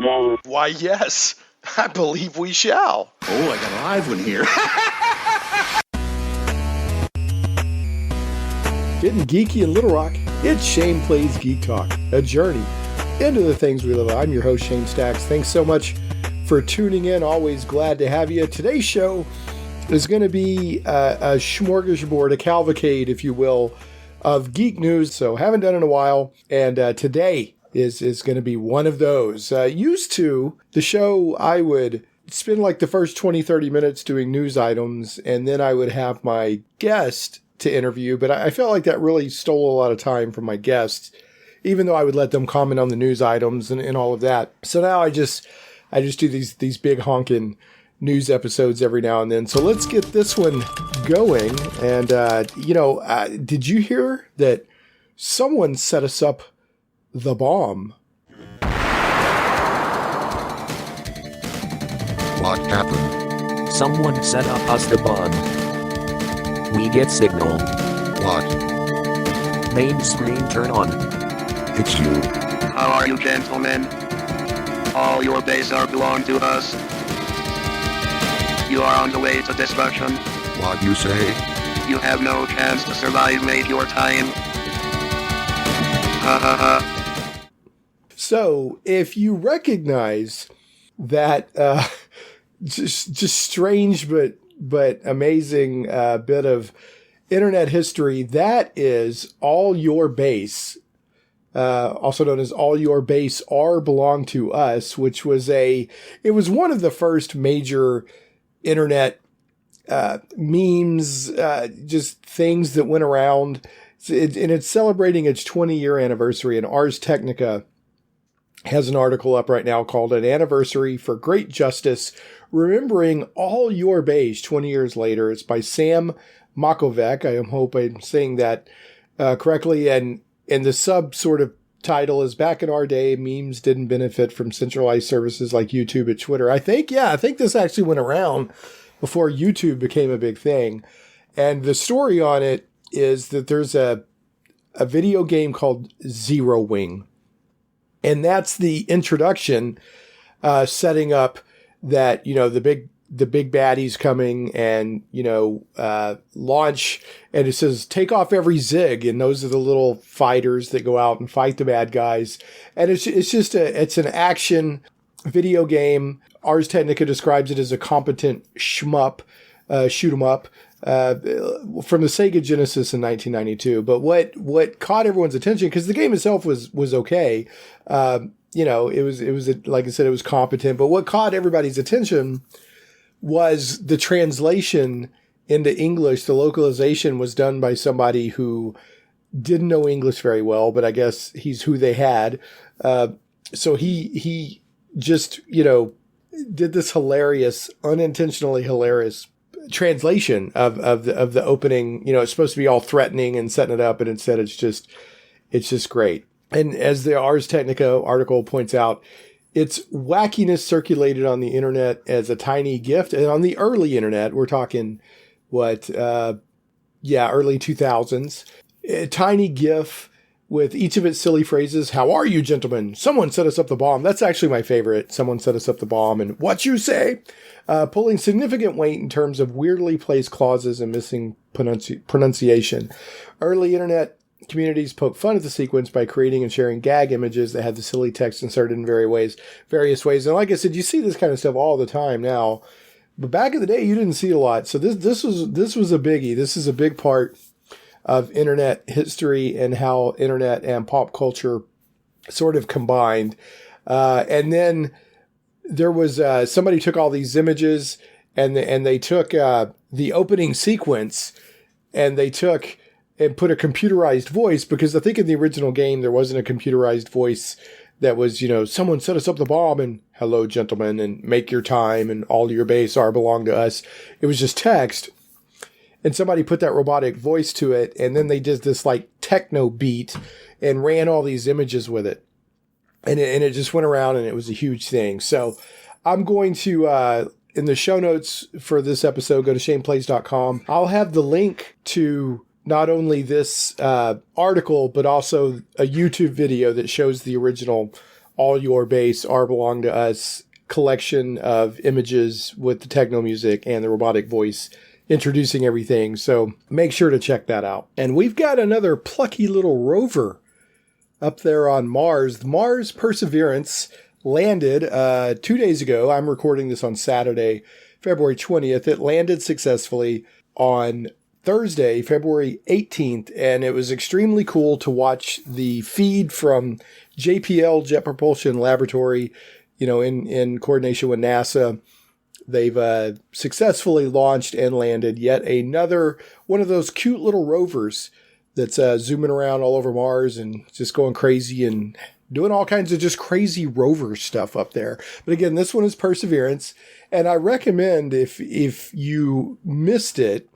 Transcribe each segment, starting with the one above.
Why, yes, I believe we shall. Oh, I got a live one here. Getting geeky in Little Rock, it's Shane Plays Geek Talk, a journey into the things we love. I'm your host, Shane Stacks. Thanks so much for tuning in. Always glad to have you. Today's show is going to be a smorgasbord, a cavalcade, if you will, of geek news. So haven't done it in a while. And today is going to be one of those. Used to, the show, I would spend like the first 20, 30 minutes doing news items, and then I would have my guest to interview. But I felt like that really stole a lot of time from my guests, even though I would let them comment on the news items and all of that. So now I just do these big honking news episodes every now and then. So let's get this one going. And, did you hear that someone set us up the bomb? What happened? Someone set up us the bomb. We get signal. What? Main screen turn on. It's you. How are you, gentlemen? All your base are belong to us. You are on the way to destruction. What you say? You have no chance to survive, mate, your time. Ha ha ha. So, if you recognize that just strange but amazing bit of internet history, that is All Your Base, also known as All Your Base Are Belong to Us, which was it was one of the first major internet memes, just things that went around. And it's celebrating its 20-year anniversary, and Ars Technica has an article up right now called An Anniversary for Great Justice, Remembering All Your Base 20 Years Later. It's by Sam Makovec. I hope I'm saying that correctly. And the sub sort of title is Back in Our Day, Memes Didn't Benefit from Centralized Services like YouTube and Twitter. I think this actually went around before YouTube became a big thing. And the story on it is that there's a video game called Zero Wing. And that's the introduction, setting up that, the big baddie's coming and, launch, and it says, take off every zig. And those are the little fighters that go out and fight the bad guys. And it's an action video game. Ars Technica describes it as a competent shmup, shoot 'em up, from the Sega Genesis in 1992. But what caught everyone's attention, because the game itself was okay. It was like I said, it was competent. But what caught everybody's attention was the translation into English. The localization was done by somebody who didn't know English very well, but I guess he's who they had. So he just, did this hilarious, unintentionally hilarious translation of the opening. It's supposed to be all threatening and setting it up, and instead it's just great. And as the Ars Technica article points out, its wackiness circulated on the internet as a tiny gift. And on the early internet, we're talking early 2000s, a tiny GIF with each of its silly phrases. How are you, gentlemen? Someone set us up the bomb. That's actually my favorite. Someone set us up the bomb. And what you say? Pulling significant weight in terms of weirdly placed clauses and missing pronunciation. Early internet communities poke fun at the sequence by creating and sharing gag images that had the silly text inserted in various ways. And like I said, you see this kind of stuff all the time now. But back in the day, you didn't see a lot. So this was a biggie. This is a big part of internet history and how internet and pop culture sort of combined. And then there was somebody took all these images and they took the opening sequence and they took and put a computerized voice, because I think in the original game there wasn't a computerized voice that was, someone set us up the bomb and hello, gentlemen, and make your time and all your base are belong to us. It was just text. And somebody put that robotic voice to it, and then they did this like techno beat and ran all these images with it. And it just went around, and it was a huge thing. So I'm going to, in the show notes for this episode, go to shaneplays.com. I'll have the link to not only this article, but also a YouTube video that shows the original All Your Base, Our Belong to Us collection of images with the techno music and the robotic voice introducing everything. So make sure to check that out. And we've got another plucky little rover up there on Mars. The Mars Perseverance landed 2 days ago. I'm recording this on Saturday, February 20th. It landed successfully on Thursday, February 18th, and it was extremely cool to watch the feed from JPL, Jet Propulsion Laboratory, in coordination with NASA. They've successfully launched and landed yet another one of those cute little rovers that's zooming around all over Mars and just going crazy and doing all kinds of just crazy rover stuff up there. But again, this one is Perseverance, and I recommend if you missed it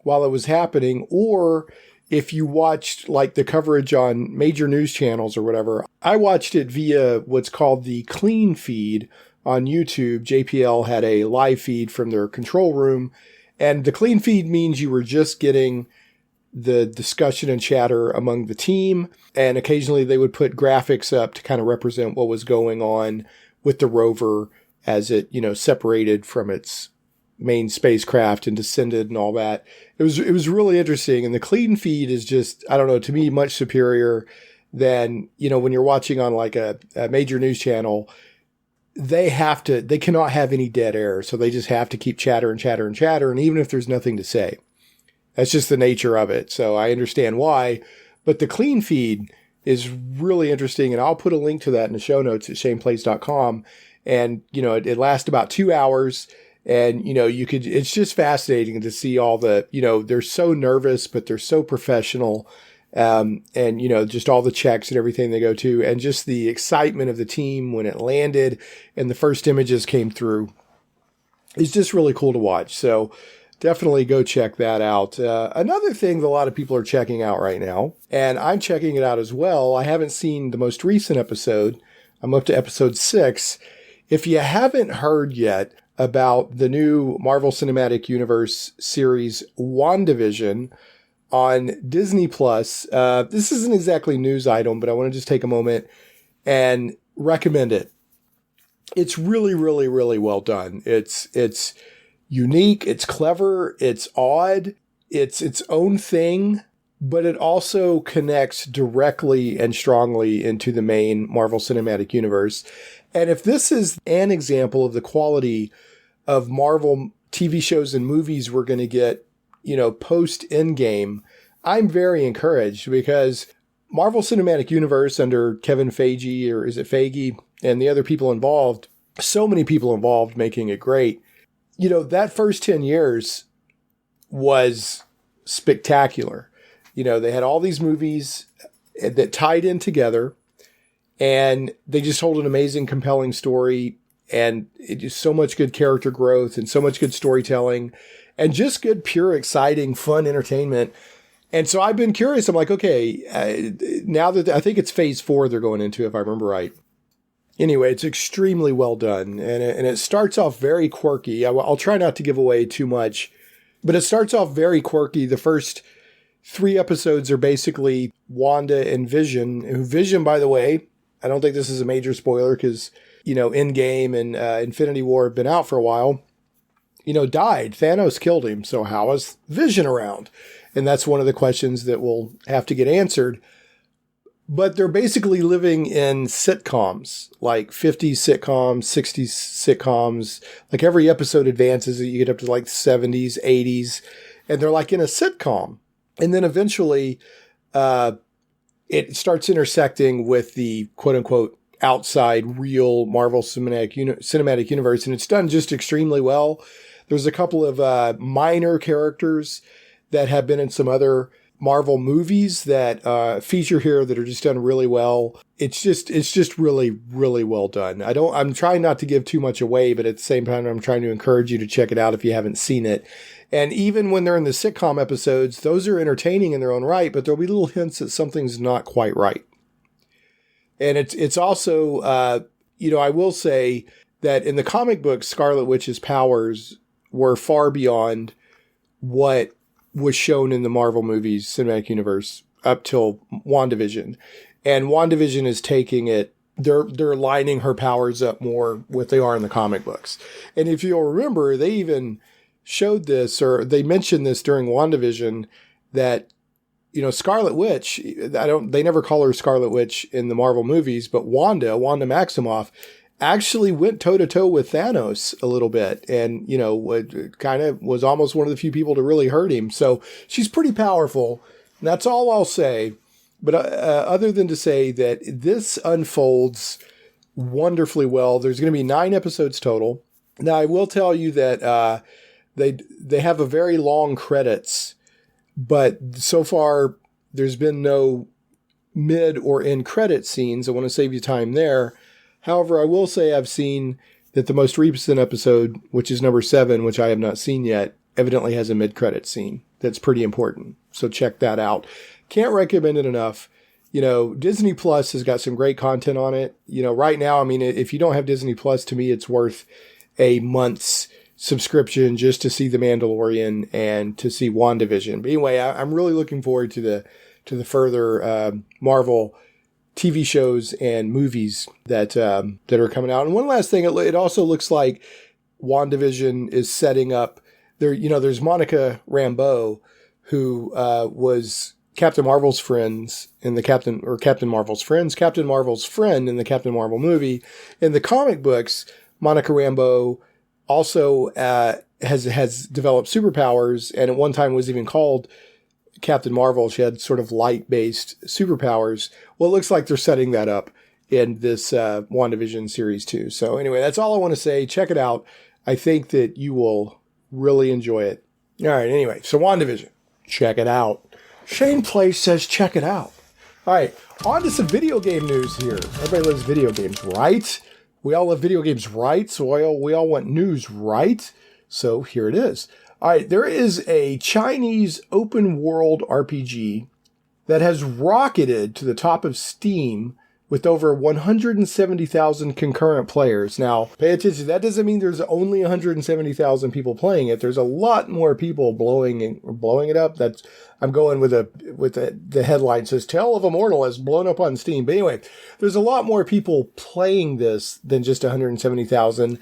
while it was happening, or if you watched like the coverage on major news channels or whatever. I watched it via what's called the clean feed on YouTube. JPL had a live feed from their control room, and the clean feed means you were just getting the discussion and chatter among the team, and occasionally they would put graphics up to kind of represent what was going on with the rover as it, separated from its main spacecraft and descended and all that. It was really interesting, and the clean feed is just, I don't know, to me much superior than, when you're watching on like a major news channel. They cannot have any dead air, so they just have to keep chatter and chatter and chatter, and even if there's nothing to say. That's just the nature of it, so I understand why. But the clean feed is really interesting, and I'll put a link to that in the show notes at shaneplays.com. And, it lasts about 2 hours, and, it's just fascinating to see all the, they're so nervous, but they're so professional. And, just all the checks and everything they go to, and just the excitement of the team when it landed and the first images came through. It's just really cool to watch. So definitely go check that out. Another thing that a lot of people are checking out right now, and I'm checking it out as well. I haven't seen the most recent episode. I'm up to episode 6. If you haven't heard yet about the new Marvel Cinematic Universe series, WandaVision, on Disney Plus, this isn't exactly a news item, but I want to just take a moment and recommend it. It's really, really, really well done. It's unique, it's clever, it's odd, it's its own thing, but it also connects directly and strongly into the main Marvel Cinematic Universe. And if this is an example of the quality of Marvel TV shows and movies we're going to get, post Endgame, I'm very encouraged, because Marvel Cinematic Universe under Kevin Feige, or is it Feige, and the other people involved, so many people involved making it great. That first 10 years was spectacular. They had all these movies that tied in together, and they just told an amazing, compelling story, and it just so much good character growth and so much good storytelling and just good, pure, exciting, fun entertainment. And so I've been curious. I'm like, okay, now that I think it's phase 4 they're going into, if I remember right. Anyway, it's extremely well done, and it starts off very quirky. I'll try not to give away too much, but it starts off very quirky. The first 3 episodes are basically Wanda and Vision. Vision, by the way, I don't think this is a major spoiler because, Endgame and Infinity War have been out for a while, died. Thanos killed him. So how is Vision around? And that's one of the questions that will have to get answered. But they're basically living in sitcoms, like 50s sitcoms, 60s sitcoms. Like every episode advances, you get up to like 70s, 80s, and they're like in a sitcom. And then eventually it starts intersecting with the quote-unquote outside real Marvel Cinematic Universe, and it's done just extremely well. There's a couple of minor characters that have been in some other Marvel movies that feature here that are just done really well. It's just really, really well done. I'm trying not to give too much away, but at the same time, I'm trying to encourage you to check it out if you haven't seen it. And even when they're in the sitcom episodes, those are entertaining in their own right, but there'll be little hints that something's not quite right. And it's also, I will say that in the comic books, Scarlet Witch's powers were far beyond what was shown in the Marvel movies cinematic universe up till WandaVision. And WandaVision is taking it they're lining her powers up more what they are in the comic books. And if you'll remember, they even showed this, or they mentioned this during WandaVision, that, you know, Scarlet Witch, they never call her Scarlet Witch in the Marvel movies, but Wanda Maximoff actually went toe to toe with Thanos a little bit, and, you know, kind of was almost one of the few people to really hurt him. So she's pretty powerful. And that's all I'll say. But other than to say that this unfolds wonderfully well. There's going to be 9 episodes total. Now, I will tell you that they have a very long credits, but so far there's been no mid or end credit scenes. I want to save you time there. However, I will say I've seen that the most recent episode, which is number 7, which I have not seen yet, evidently has a mid-credit scene. That's pretty important. So check that out. Can't recommend it enough. You know, Disney Plus has got some great content on it. You know, right now, I mean, if you don't have Disney Plus, to me, it's worth a month's subscription just to see The Mandalorian and to see WandaVision. But anyway, I'm really looking forward to the further Marvel TV shows and movies that are coming out. And one last thing, it also looks like WandaVision is setting up there. You know, there's Monica Rambeau, who was Captain Marvel's friends in the Captain Marvel's friend in the Captain Marvel movie. In the comic books, Monica Rambeau also has developed superpowers, and at one time was even called Captain Marvel. She had sort of light-based superpowers. Well, it looks like they're setting that up in this WandaVision series too. So anyway, that's all I want to say. Check it out. I think that you will really enjoy it. All right, anyway, so WandaVision. Check it out. Shane Place says check it out. All right, on to some video game news here. Everybody loves video games, right? We all love video games, right? So we all want news, right? So here it is. All right, there is a Chinese open world RPG that has rocketed to the top of Steam with over 170,000 concurrent players. Now, pay attention. That doesn't mean there's only 170,000 people playing it. There's a lot more people blowing it up. I'm going with the headline says Tale of Immortal has blown up on Steam. But anyway, there's a lot more people playing this than just 170,000.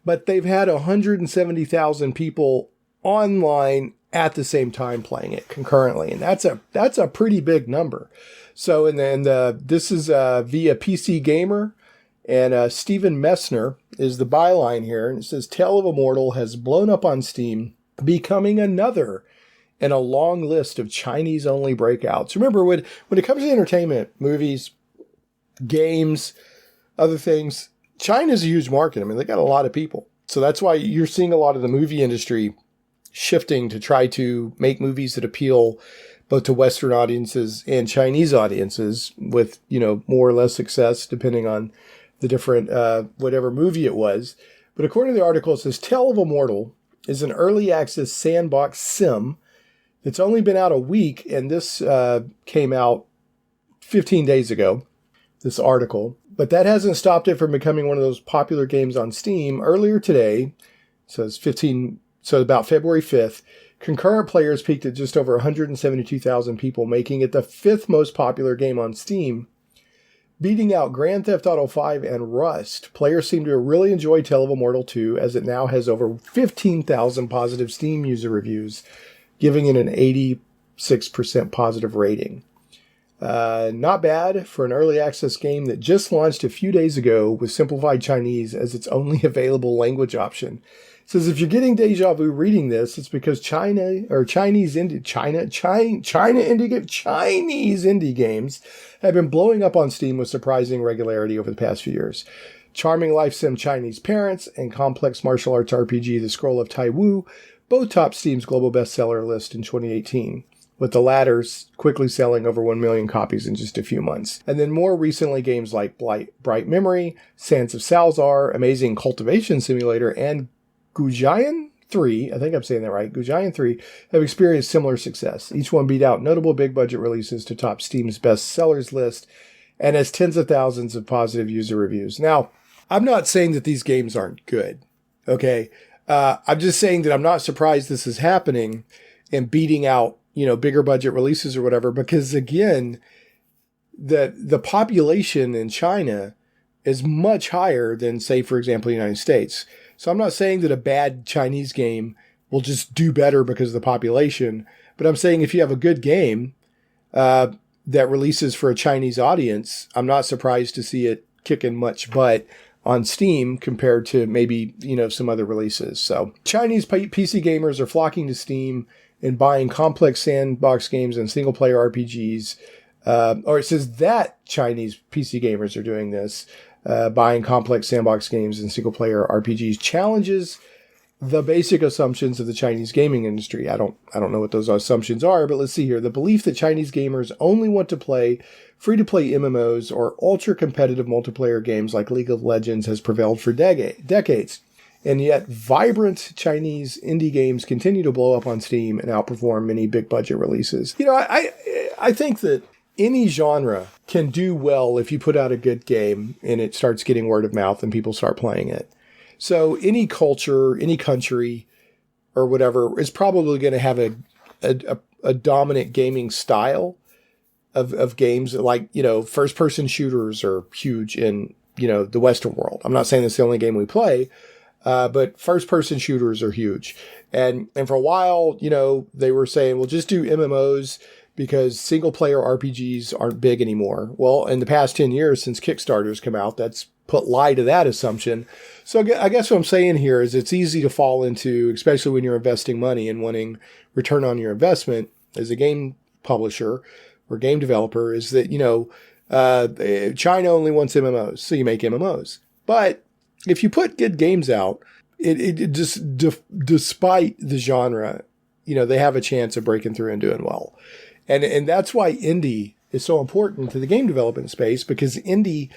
But they've had 170,000 people online at the same time playing it concurrently, and that's a pretty big number. So, and then this is via PC Gamer, and Stephen Messner is the byline here, and it says Tale of Immortal has blown up on Steam, becoming another in a long list of Chinese-only breakouts. Remember, when it comes to entertainment, movies, games, other things, China's a huge market. I mean, they got a lot of people. So that's why you're seeing a lot of the movie industry shifting to try to make movies that appeal both to Western audiences and Chinese audiences with, you know, more or less success depending on the different, whatever movie it was. But according to the article, it says Tale of Immortal is an early access sandbox sim that's only been out a week, and this came out 15 days ago, this article. But that hasn't stopped it from becoming one of those popular games on Steam. Earlier today, so about February 5th, concurrent players peaked at just over 172,000 people, making it the 5th most popular game on Steam, beating out Grand Theft Auto 5 and Rust. Players seem to really enjoy Tale of Immortal 2, as it now has over 15,000 positive Steam user reviews, giving it an 86% positive rating. Not bad for an early access game that just launched a few days ago with simplified Chinese as its only available language option. It says if you're getting deja vu reading this, it's because Chinese indie games have been blowing up on Steam with surprising regularity over the past few years. Charming life sim Chinese Parents and complex martial arts RPG The Scroll of Tai Wu both topped Steam's global bestseller list in 2018, with the latter quickly selling over 1 million copies in just a few months. And then more recently, games like Bright Memory, Sands of Salzar, Amazing Cultivation Simulator, and Gujian 3, I think I'm saying that right, Gujian 3, have experienced similar success. Each one beat out notable big-budget releases to top Steam's bestsellers list and has tens of thousands of positive user reviews. Now, I'm not saying that these games aren't good, okay? I'm just saying that I'm not surprised this is happening and beating out, you know, bigger budget releases or whatever, because again, the population in China is much higher than, say, for example, the United States. So I'm not saying that a bad Chinese game will just do better because of the population, but I'm saying if you have a good game that releases for a Chinese audience, I'm not surprised to see it kicking much butt on Steam compared to maybe, some other releases. So Chinese PC gamers are flocking to Steam and buying complex sandbox games and single-player RPGs. Or it says that Chinese PC gamers are doing this, buying complex sandbox games and single-player RPGs challenges the basic assumptions of the Chinese gaming industry. I don't know what those assumptions are, but let's see here. The belief that Chinese gamers only want to play free-to-play MMOs or ultra-competitive multiplayer games like League of Legends has prevailed for decades. And yet, vibrant Chinese indie games continue to blow up on Steam and outperform many big-budget releases. I think that any genre can do well if you put out a good game and it starts getting word of mouth and people start playing it. So any culture, any country, or whatever is probably going to have a dominant gaming style of games. Like, first-person shooters are huge in, the Western world. I'm not saying that's the only game we play, but first-person shooters are huge. And for a while, they were saying, well, just do MMOs because single-player RPGs aren't big anymore. Well, in the past 10 years since Kickstarter's come out, that's put lie to that assumption. So I guess what I'm saying here is it's easy to fall into, especially when you're investing money and wanting return on your investment as a game publisher or game developer, is that, China only wants MMOs, so you make MMOs. But if you put good games out, it just, despite the genre, they have a chance of breaking through and doing well. And that's why indie is so important to the game development space, because indie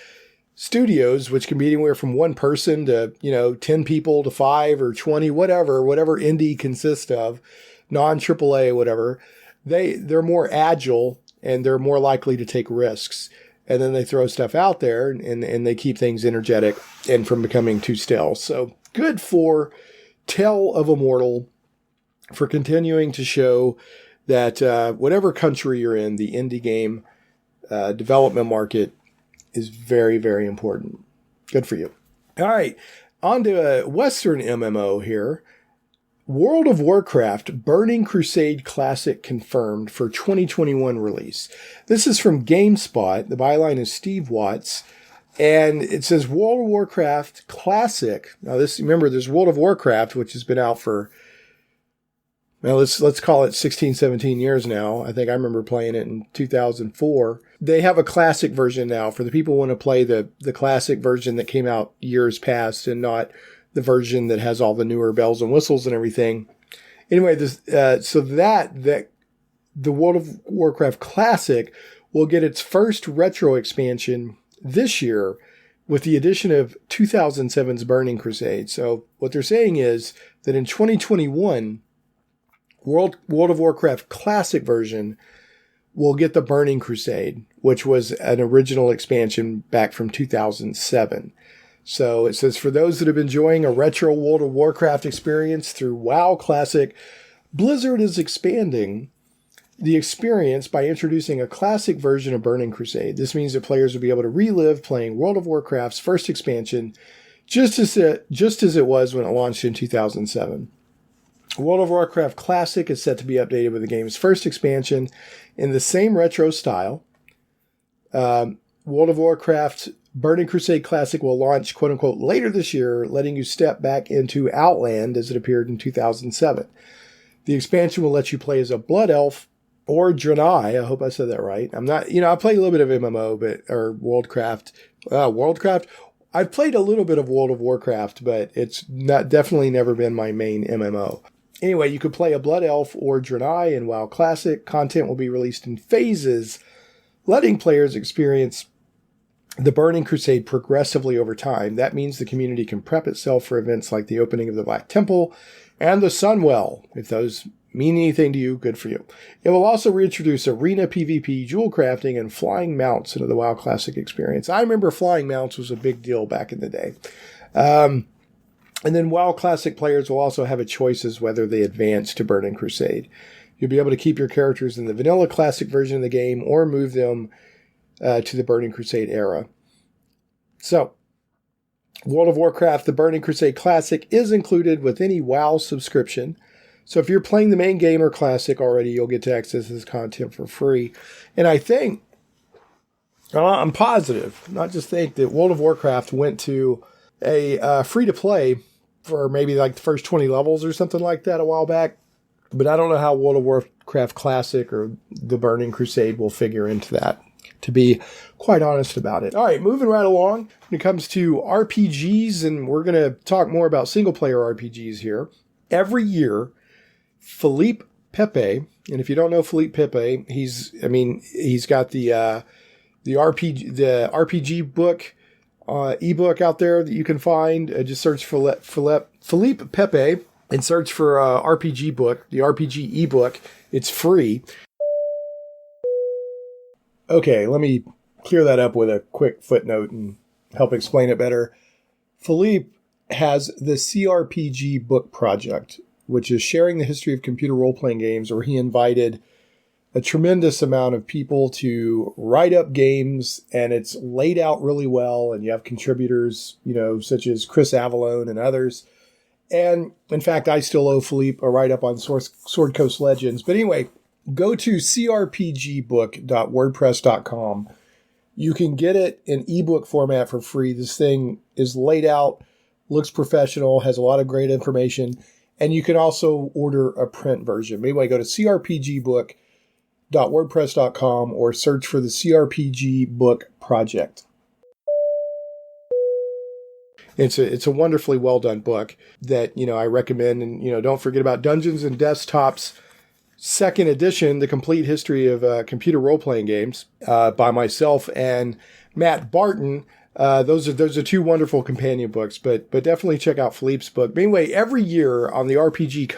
studios, which can be anywhere from one person to, 10 people to 5 or 20, whatever indie consists of, non-AAA, whatever, they're more agile and they're more likely to take risks. And then they throw stuff out there and they keep things energetic and from becoming too stale. So good for Tale of Immortal for continuing to show that whatever country you're in, the indie game development market is very, very important. Good for you. All right, on to a Western MMO here. World of Warcraft Burning Crusade Classic confirmed for 2021 release. This is from GameSpot. The byline is Steve Watts. And it says World of Warcraft Classic. Now remember, there's World of Warcraft, which has been out for, well, let's call it 16, 17 years now. I think I remember playing it in 2004. They have a classic version now for the people who want to play the classic version that came out years past and not the version that has all the newer bells and whistles and everything. Anyway, so that the World of Warcraft Classic will get its first retro expansion this year with the addition of 2007's Burning Crusade. So what they're saying is that in 2021, World of Warcraft Classic version will get the Burning Crusade, which was an original expansion back from 2007. So it says, for those that have been enjoying a retro World of Warcraft experience through WoW Classic, Blizzard is expanding the experience by introducing a classic version of Burning Crusade. This means that players will be able to relive playing World of Warcraft's first expansion just as it was when it launched in 2007. World of Warcraft Classic is set to be updated with the game's first expansion in the same retro style. World of Warcraft Burning Crusade Classic will launch, quote-unquote, later this year, letting you step back into Outland as it appeared in 2007. The expansion will let you play as a Blood Elf or Draenei. I hope I said that right. I'm not, I played a little bit of MMO, or Worldcraft. I've played a little bit of World of Warcraft, but it's definitely never been my main MMO. Anyway, you could play a Blood Elf or Draenei in WoW Classic. Content will be released in phases, letting players experience the Burning Crusade progressively over time. That means the community can prep itself for events like the opening of the Black Temple and the Sunwell. If those mean anything to you, good for you. It will also reintroduce arena PvP, jewel crafting, and flying mounts into the WoW Classic experience. I remember flying mounts was a big deal back in the day. And then WoW Classic players will also have a choice as whether they advance to Burning Crusade. You'll be able to keep your characters in the vanilla Classic version of the game or move them to the Burning Crusade era. So, World of Warcraft, the Burning Crusade Classic is included with any WoW subscription. So if you're playing the main game or Classic already, you'll get to access this content for free. And I think, I'm positive, not just think, that World of Warcraft went to a free-to-play for maybe like the first 20 levels or something like that a while back. But I don't know how World of Warcraft Classic or the Burning Crusade will figure into that, to be quite honest about it. All right, moving right along. When it comes to RPGs, and we're going to talk more about single-player RPGs here. Every year, Philippe Pepe, and if you don't know Philippe Pepe, he's got the RPG book, ebook out there that you can find. Just search for Philippe Pepe and search for RPG book, the RPG ebook. It's free. Okay, let me clear that up with a quick footnote and help explain it better. Philippe has the CRPG book project, which is sharing the history of computer role-playing games, where he invited a tremendous amount of people to write up games, and it's laid out really well, and you have contributors, such as Chris Avalone and others. And in fact, I still owe Philippe a write-up on Sword Coast Legends. But anyway, go to crpgbook.wordpress.com. You can get it in ebook format for free. This thing is laid out, looks professional, has a lot of great information, and you can also order a print version. Anyway, go to crpgbook.wordpress.com or search for the CRPG Book Project. It's a wonderfully well done book that, I recommend. And, don't forget about Dungeons and Desktops second edition, The Complete History of Computer Role-Playing Games, by myself and Matt Barton. Those are two wonderful companion books, but definitely check out Philippe's book. But anyway, every year on the RPG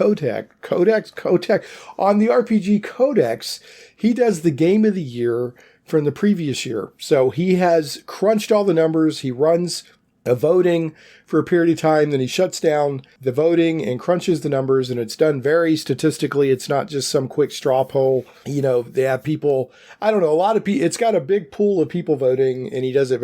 on the RPG Codex, he does the game of the year from the previous year. So he has crunched all the numbers. He runs a voting for a period of time, then he shuts down the voting and crunches the numbers, and it's done very statistically. It's not just some quick straw poll. They have people, a lot of people, it's got a big pool of people voting, and he does it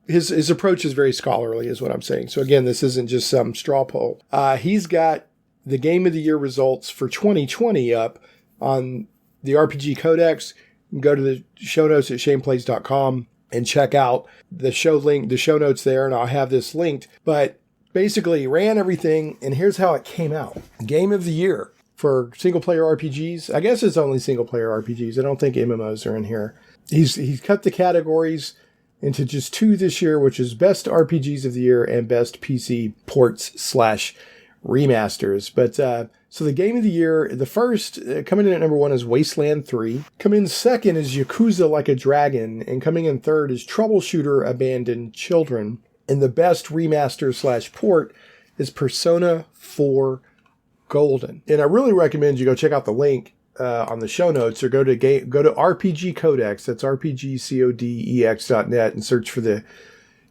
his approach is very scholarly, is what I'm saying. So again, this isn't just some straw poll. He's got the Game of the Year results for 2020 up on the RPG Codex. You can go to the show notes at shaneplays.com and check out the show notes there, and I'll have this linked. But basically, he ran everything, and here's how it came out. Game of the Year for single-player RPGs. I guess it's only single-player RPGs. I don't think MMOs are in here. He's cut the categories into just two this year, which is Best RPGs of the Year and Best PC Ports/Remasters. But so the Game of the Year, the first, coming in at number 1 is Wasteland 3. Coming in second is Yakuza Like a Dragon. And coming in third is Troubleshooter Abandoned Children. And the best remaster/port is Persona 4 Golden. And I really recommend you go check out the link on the show notes, or go to RPG Codex. That's rpgcodex.net, and search for the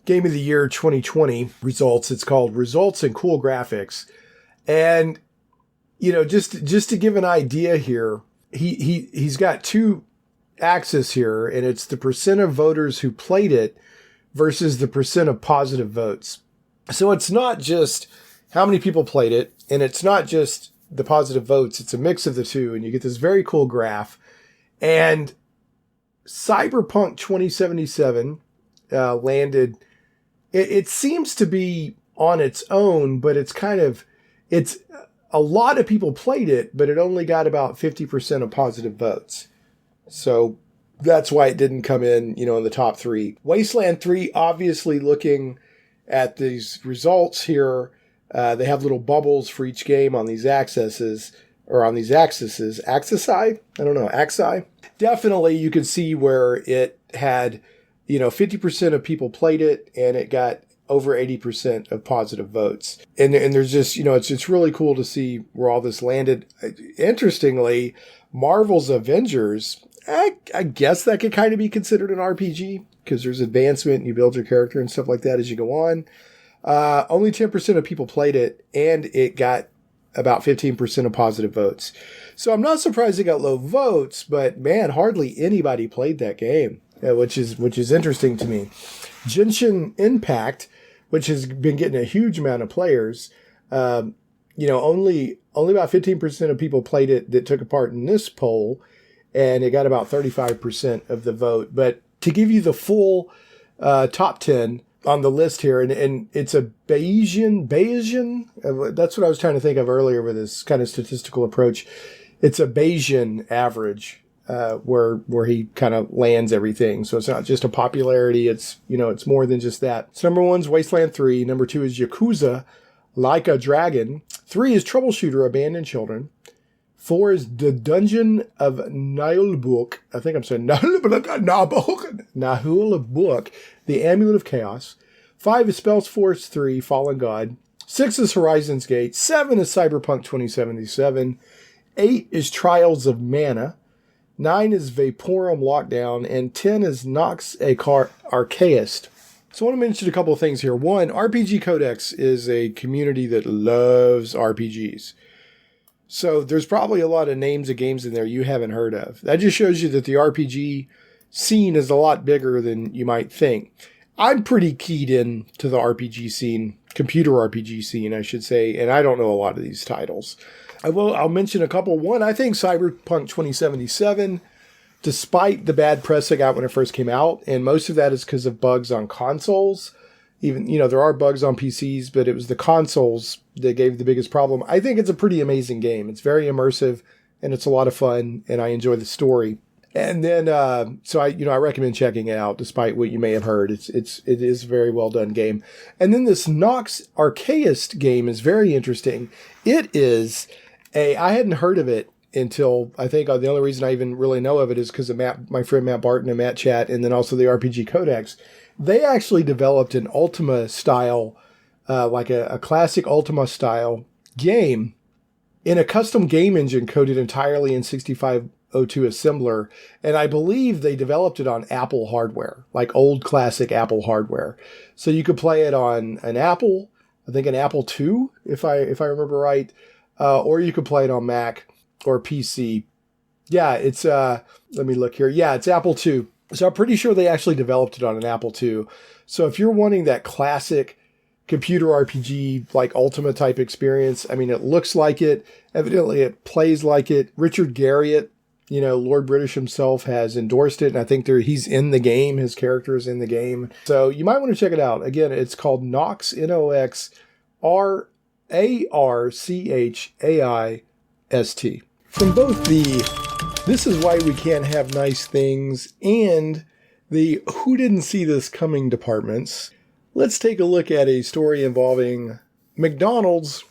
Game of the Year 2020 results. It's called Results and Cool Graphics. And just to give an idea here, he's got two axes here, and it's the percent of voters who played it versus the percent of positive votes. So it's not just how many people played it, and it's not just the positive votes. It's a mix of the two, and you get this very cool graph. And Cyberpunk 2077 landed. It seems to be on its own, but it's a lot of people played it, but it only got about 50% of positive votes. So that's why it didn't come in, in the top 3. Wasteland 3, obviously, looking at these results here, they have little bubbles for each game on these axes. Axi? I don't know. Axi? Definitely, you can see where it had, 50% of people played it, and it got over 80% of positive votes. And there's just, it's really cool to see where all this landed. Interestingly, Marvel's Avengers, I guess that could kind of be considered an RPG, because there's advancement and you build your character and stuff like that as you go on. Only 10% of people played it, and it got about 15% of positive votes. So I'm not surprised it got low votes, but man, hardly anybody played that game, which is interesting to me. Genshin Impact which has been getting a huge amount of players. Only about 15% of people played it that took a part in this poll, and it got about 35% of the vote. But to give you the full top 10 on the list here, and it's a Bayesian, that's what I was trying to think of earlier with this kind of statistical approach. It's a Bayesian average where he kind of lands everything. So it's not just a popularity. It's more than just that. So number 1's Wasteland 3. Number 2 is Yakuza, Like a Dragon. 3 is Troubleshooter, Abandoned Children. 4 is The Dungeon of Nahulbuk. I think I'm saying Nahulbuk, The Amulet of Chaos. 5 is Spellforce 3, Fallen God. 6 is Horizon's Gate. 7 is Cyberpunk 2077. 8 is Trials of Mana. 9 is Vaporum Lockdown. And 10 is Nox Archaist. So I want to mention a couple of things here. One, RPG Codex is a community that loves RPGs. So there's probably a lot of names of games in there you haven't heard of. That just shows you that the RPG scene is a lot bigger than you might think. I'm pretty keyed in to the RPG scene, computer RPG scene, I should say, and I don't know a lot of these titles. I'll mention a couple. One, I think Cyberpunk 2077, despite the bad press it got when it first came out, and most of that is because of bugs on consoles. Even, there are bugs on PCs, but it was the consoles that gave the biggest problem. I think it's a pretty amazing game. It's very immersive, and it's a lot of fun, and I enjoy the story. And then, so I recommend checking it out, despite what you may have heard. It is a very well done game. And then this Nox Archaist game is very interesting. It is I hadn't heard of it until, I think the only reason I even really know of it is because of my friend Matt Barton and Matt Chat, and then also the RPG Codex. They actually developed an Ultima style, like a classic Ultima style game in a custom game engine coded entirely in 6502 assembler. And I believe they developed it on Apple hardware, like old classic Apple hardware. So you could play it on an Apple, I think an Apple II, if I remember right, or you could play it on Mac or PC. Yeah, it's, let me look here. Yeah, it's Apple II. So I'm pretty sure they actually developed it on an Apple II. So if you're wanting that classic computer RPG, like Ultima type experience, I mean, it looks like it. Evidently, it plays like it. Richard Garriott, Lord British himself, has endorsed it. And I think he's in the game. His character is in the game. So you might want to check it out. Again, it's called Nox, Noxarchaist. From both the "This is why we can't have nice things" and the "Who didn't see this coming" departments, let's take a look at a story involving McDonald's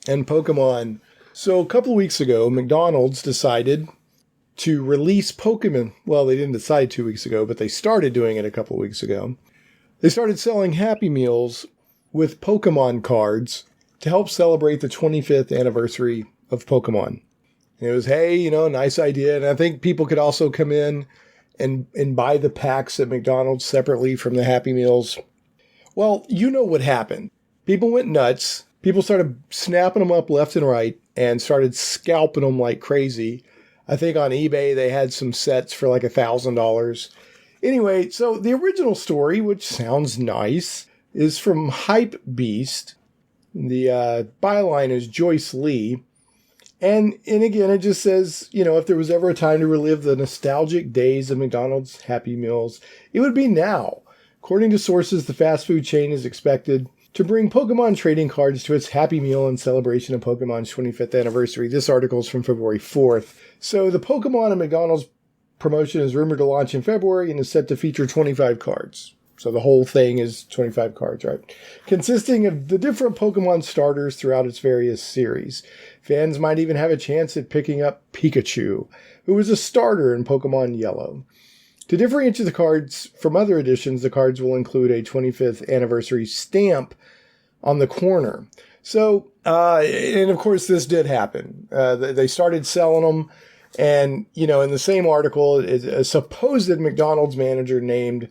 and Pokemon. So a couple of weeks ago, McDonald's decided to release Pokemon. Well, they didn't decide 2 weeks ago, but they started doing it a couple of weeks ago. They started selling Happy Meals with Pokemon cards to help celebrate the 25th anniversary of Pokemon. And it was, hey, nice idea. And I think people could also come in and buy the packs at McDonald's separately from the Happy Meals. Well, you know what happened. People went nuts. People started snapping them up left and right and started scalping them like crazy. I think on eBay they had some sets for like $1,000. Anyway, so the original story, which sounds nice, is from Hype Beast. The byline is Joyce Lee. And again, it just says, if there was ever a time to relive the nostalgic days of McDonald's Happy Meals, it would be now. According to sources, the fast food chain is expected to bring Pokemon trading cards to its Happy Meal in celebration of Pokemon's 25th anniversary. This article is from February 4th. So the Pokemon and McDonald's promotion is rumored to launch in February and is set to feature 25 cards. So the whole thing is 25 cards, right? Consisting of the different Pokemon starters throughout its various series. Fans might even have a chance at picking up Pikachu, who was a starter in Pokemon Yellow. To differentiate the cards from other editions, the cards will include a 25th anniversary stamp on the corner. So, and of course this did happen. They started selling them, and, in the same article, a supposed McDonald's manager named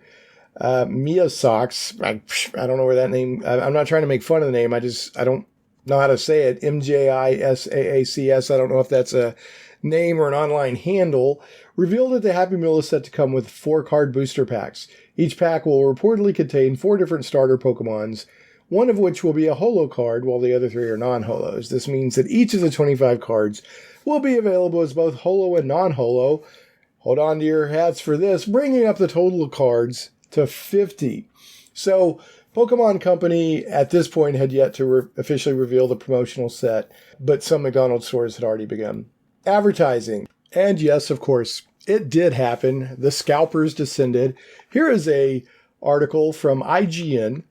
Mia Socks. I don't know where that name, I'm not trying to make fun of the name. I don't know how to say it. MJISAACS. I don't know if that's a name or an online handle. Revealed that the Happy Meal is set to come with 4 card booster packs. Each pack will reportedly contain 4 different starter Pokemons, one of which will be a holo card, while the other 3 are non-holos. This means that each of the 25 cards will be available as both holo and non-holo. Hold on to your hats for this, bringing up the total of cards to 50. So, Pokemon Company at this point had yet to officially reveal the promotional set, but some McDonald's stores had already begun advertising. And yes, of course, it did happen. The scalpers descended. Here is a article from IGN,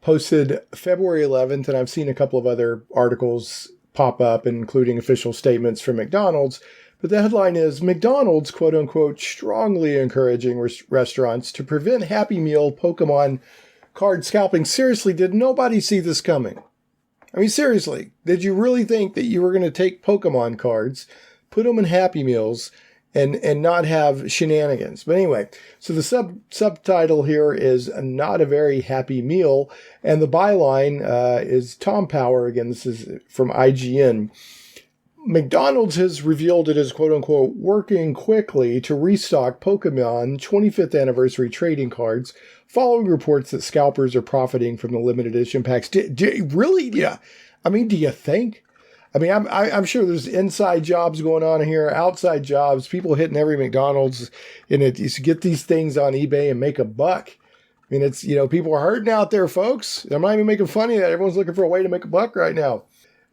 posted February 11th, and I've seen a couple of other articles pop up, including official statements from McDonald's. But the headline is, McDonald's, quote-unquote, strongly encouraging restaurants to prevent Happy Meal Pokemon card scalping. Seriously, did nobody see this coming? I mean, seriously, did you really think that you were going to take Pokemon cards, put them in Happy Meals, and not have shenanigans? But anyway, so the subtitle here is Not a Very Happy Meal, and the byline is Tom Power. Again, this is from IGN. McDonald's has revealed it is, quote-unquote, working quickly to restock Pokemon 25th anniversary trading cards, following reports that scalpers are profiting from the limited edition packs. Really? Yeah. I mean, do you think? I mean, I'm sure there's inside jobs going on here, outside jobs, people hitting every McDonald's in it to get these things on eBay and make a buck. I mean, it's, people are hurting out there, folks. I'm not even making fun of that. Everyone's looking for a way to make a buck right now.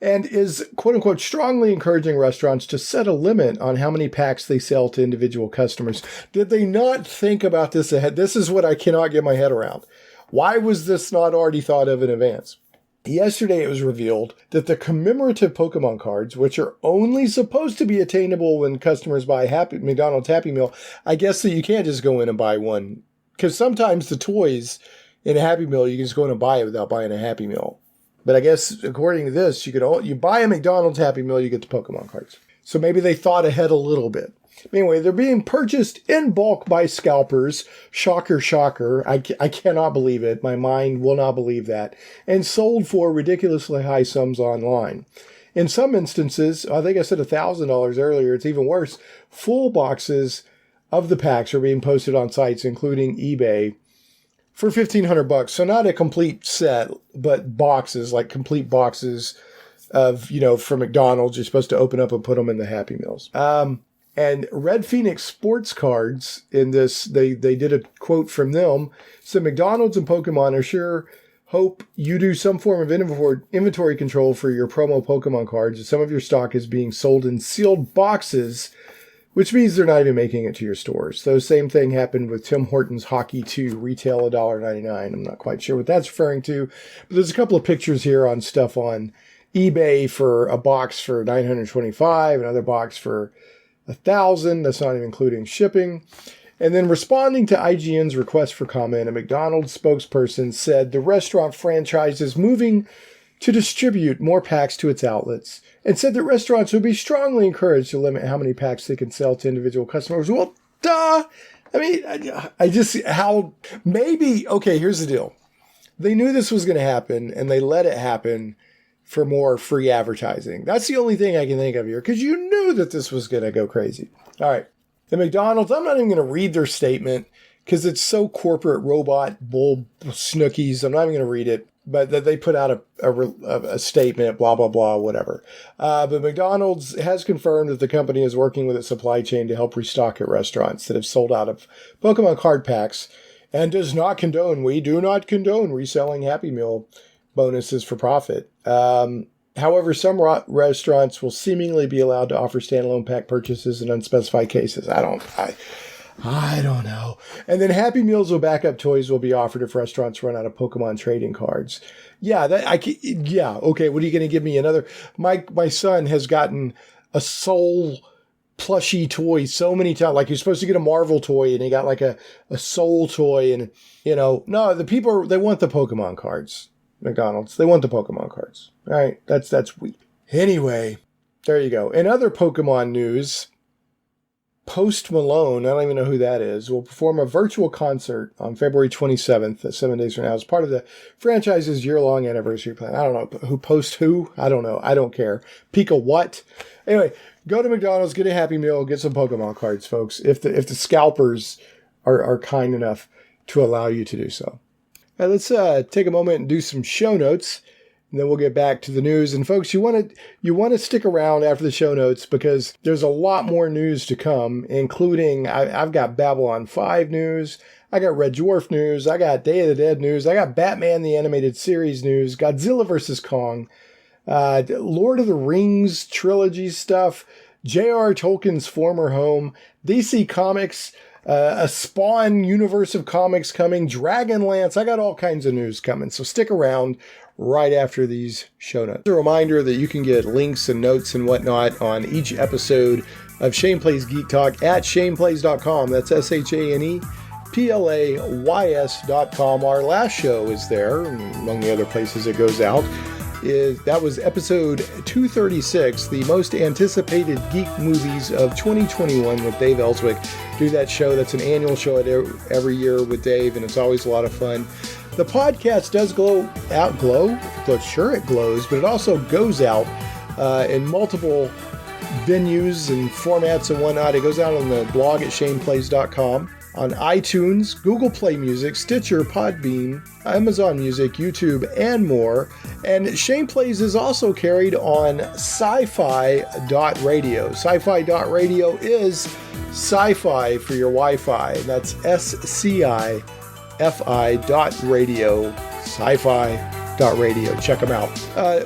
And is, quote-unquote, strongly encouraging restaurants to set a limit on how many packs they sell to individual customers. Did they not think about this ahead? This is what I cannot get my head around. Why was this not already thought of in advance? Yesterday it was revealed that the commemorative Pokemon cards, which are only supposed to be attainable when customers buy McDonald's Happy Meal, I guess that you can't just go in and buy one. Because sometimes the toys in a Happy Meal, you can just go in and buy it without buying a Happy Meal. But I guess, according to this, you buy a McDonald's Happy Meal, you get the Pokemon cards. So maybe they thought ahead a little bit. Anyway, they're being purchased in bulk by scalpers. Shocker, shocker. I cannot believe it. My mind will not believe that. And sold for ridiculously high sums online. In some instances, I think I said $1,000 earlier, it's even worse. Full boxes of the packs are being posted on sites, including eBay, for $1,500. So not a complete set, but boxes, like complete boxes of, from McDonald's. You're supposed to open up and put them in the Happy Meals. And Red Phoenix Sports Cards, in this, they did a quote from them. So McDonald's and Pokemon are sure hope you do some form of inventory control for your promo Pokemon cards. Some of your stock is being sold in sealed boxes, which means they're not even making it to your stores. So same thing happened with Tim Hortons Hockey 2, retail $1.99. I'm not quite sure what that's referring to. But there's a couple of pictures here on stuff on eBay for a box for $925, another box for $1,000. That's not even including shipping. And then responding to IGN's request for comment, a McDonald's spokesperson said the restaurant franchise is moving to distribute more packs to its outlets, and said that restaurants would be strongly encouraged to limit how many packs they can sell to individual customers. Well, duh! I mean, okay, here's the deal. They knew this was going to happen, and they let it happen for more free advertising. That's the only thing I can think of here, because you knew that this was going to go crazy. All right. The McDonald's, I'm not even going to read their statement, because it's so corporate robot bull snookies. I'm not even going to read it. But that they put out a statement, blah, blah, blah, whatever. But McDonald's has confirmed that the company is working with its supply chain to help restock at restaurants that have sold out of Pokemon card packs, and we do not condone reselling Happy Meal bonuses for profit. However, some restaurants will seemingly be allowed to offer standalone pack purchases in unspecified cases. I don't know. And then Happy Meals with backup toys will be offered if restaurants run out of Pokemon trading cards. Yeah, okay, what are you going to give me? Another? My son has gotten a Soul plushie toy so many times. Like, you're supposed to get a Marvel toy, and he got like a Soul toy, and, no, the people, they want the Pokemon cards. McDonald's, they want the Pokemon cards. All right, that's weak. Anyway, there you go. In other Pokemon news, Post Malone, I don't even know who that is, will perform a virtual concert on February 27th, 7 days from now, as part of the franchise's year-long anniversary plan. I don't know who. I don't know. I don't care. Pika what? Anyway, go to McDonald's, get a Happy Meal, get some Pokemon cards, folks, if the scalpers are kind enough to allow you to do so. All right, let's take a moment and do some show notes, and then we'll get back to the news. And folks, you want to stick around after the show notes because there's a lot more news to come, including I've got Babylon 5 news, I got Red Dwarf news, I got Day of the Dead news, I got Batman the Animated Series news, Godzilla vs. Kong, Lord of the Rings trilogy stuff, J.R. Tolkien's former home, DC Comics, a Spawn universe of comics coming, Dragonlance. I got all kinds of news coming, so stick around right after these show notes. A reminder that you can get links and notes and whatnot on each episode of Shane Plays Geek Talk at shaneplays.com. That's ShanePlays.com. Our last show is there, among the other places it goes out. That was episode 236, the most anticipated geek movies of 2021 with Dave Ellswick. Do that show. That's an annual show every year with Dave, and it's always a lot of fun. The podcast does glow, but sure it glows, but it also goes out in multiple venues and formats and whatnot. It goes out on the blog at shaneplays.com, on iTunes, Google Play Music, Stitcher, Podbean, Amazon Music, YouTube, and more. And Shane Plays is also carried on sci-fi.radio. Sci-fi.radio is sci-fi for your Wi-Fi. And that's SCIFI.radio, sci-fi.radio. Check them out.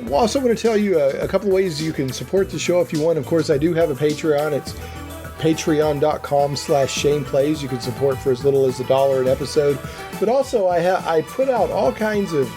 We're also going to tell you a couple of ways you can support the show if you want. Of course, I do have a Patreon. It's patreon.com/ShanePlays. You can support for as little as $1 an episode. But also, I put out all kinds of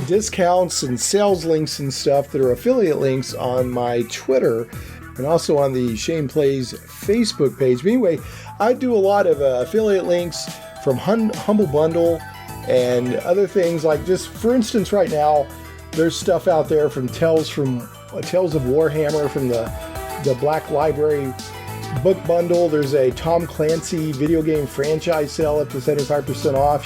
discounts and sales links and stuff that are affiliate links on my Twitter and also on the Shane Plays Facebook page. But anyway, I do a lot of affiliate links from Humble Bundle and other things, like, just for instance, right now there's stuff out there from Tales of Warhammer from the Black Library book bundle. There's a Tom Clancy video game franchise sale up to 75% off.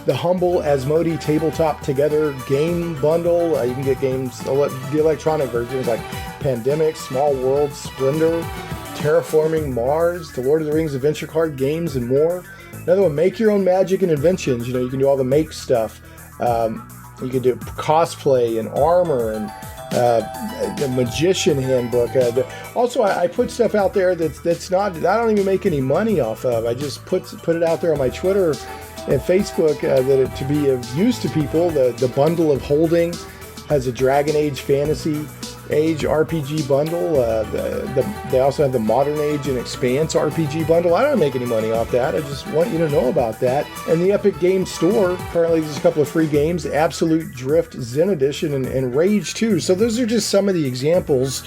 The Humble Asmodee Tabletop Together game bundle. You can get games, the electronic versions like Pandemic, Small World, Splendor, Terraforming Mars, the Lord of the Rings adventure card games, and more. Another one, Make Your Own Magic and Inventions. You can do all the make stuff. You can do cosplay and armor and the Magician Handbook. Also, I put stuff out there that's not, I don't even make any money off of. I just put it out there on my Twitter and Facebook to be of use to people. The Bundle of Holding has a Dragon Age Fantasy Age RPG bundle. They also have the Modern Age and Expanse RPG bundle. I don't make any money off that. I just want you to know about that. And the Epic Games Store, currently there's a couple of free games, Absolute Drift Zen Edition and Rage 2. So those are just some of the examples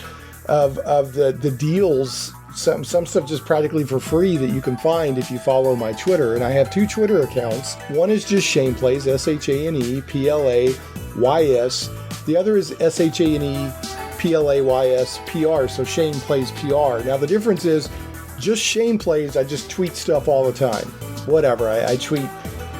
of the deals. Some stuff just practically for free that you can find if you follow my Twitter. And I have two Twitter accounts. One is just Shane Plays, ShanePlays. The other is ShanePlays PR, so Shane Plays PR. Now the difference is, just Shane Plays, I just tweet stuff all the time. Whatever, I tweet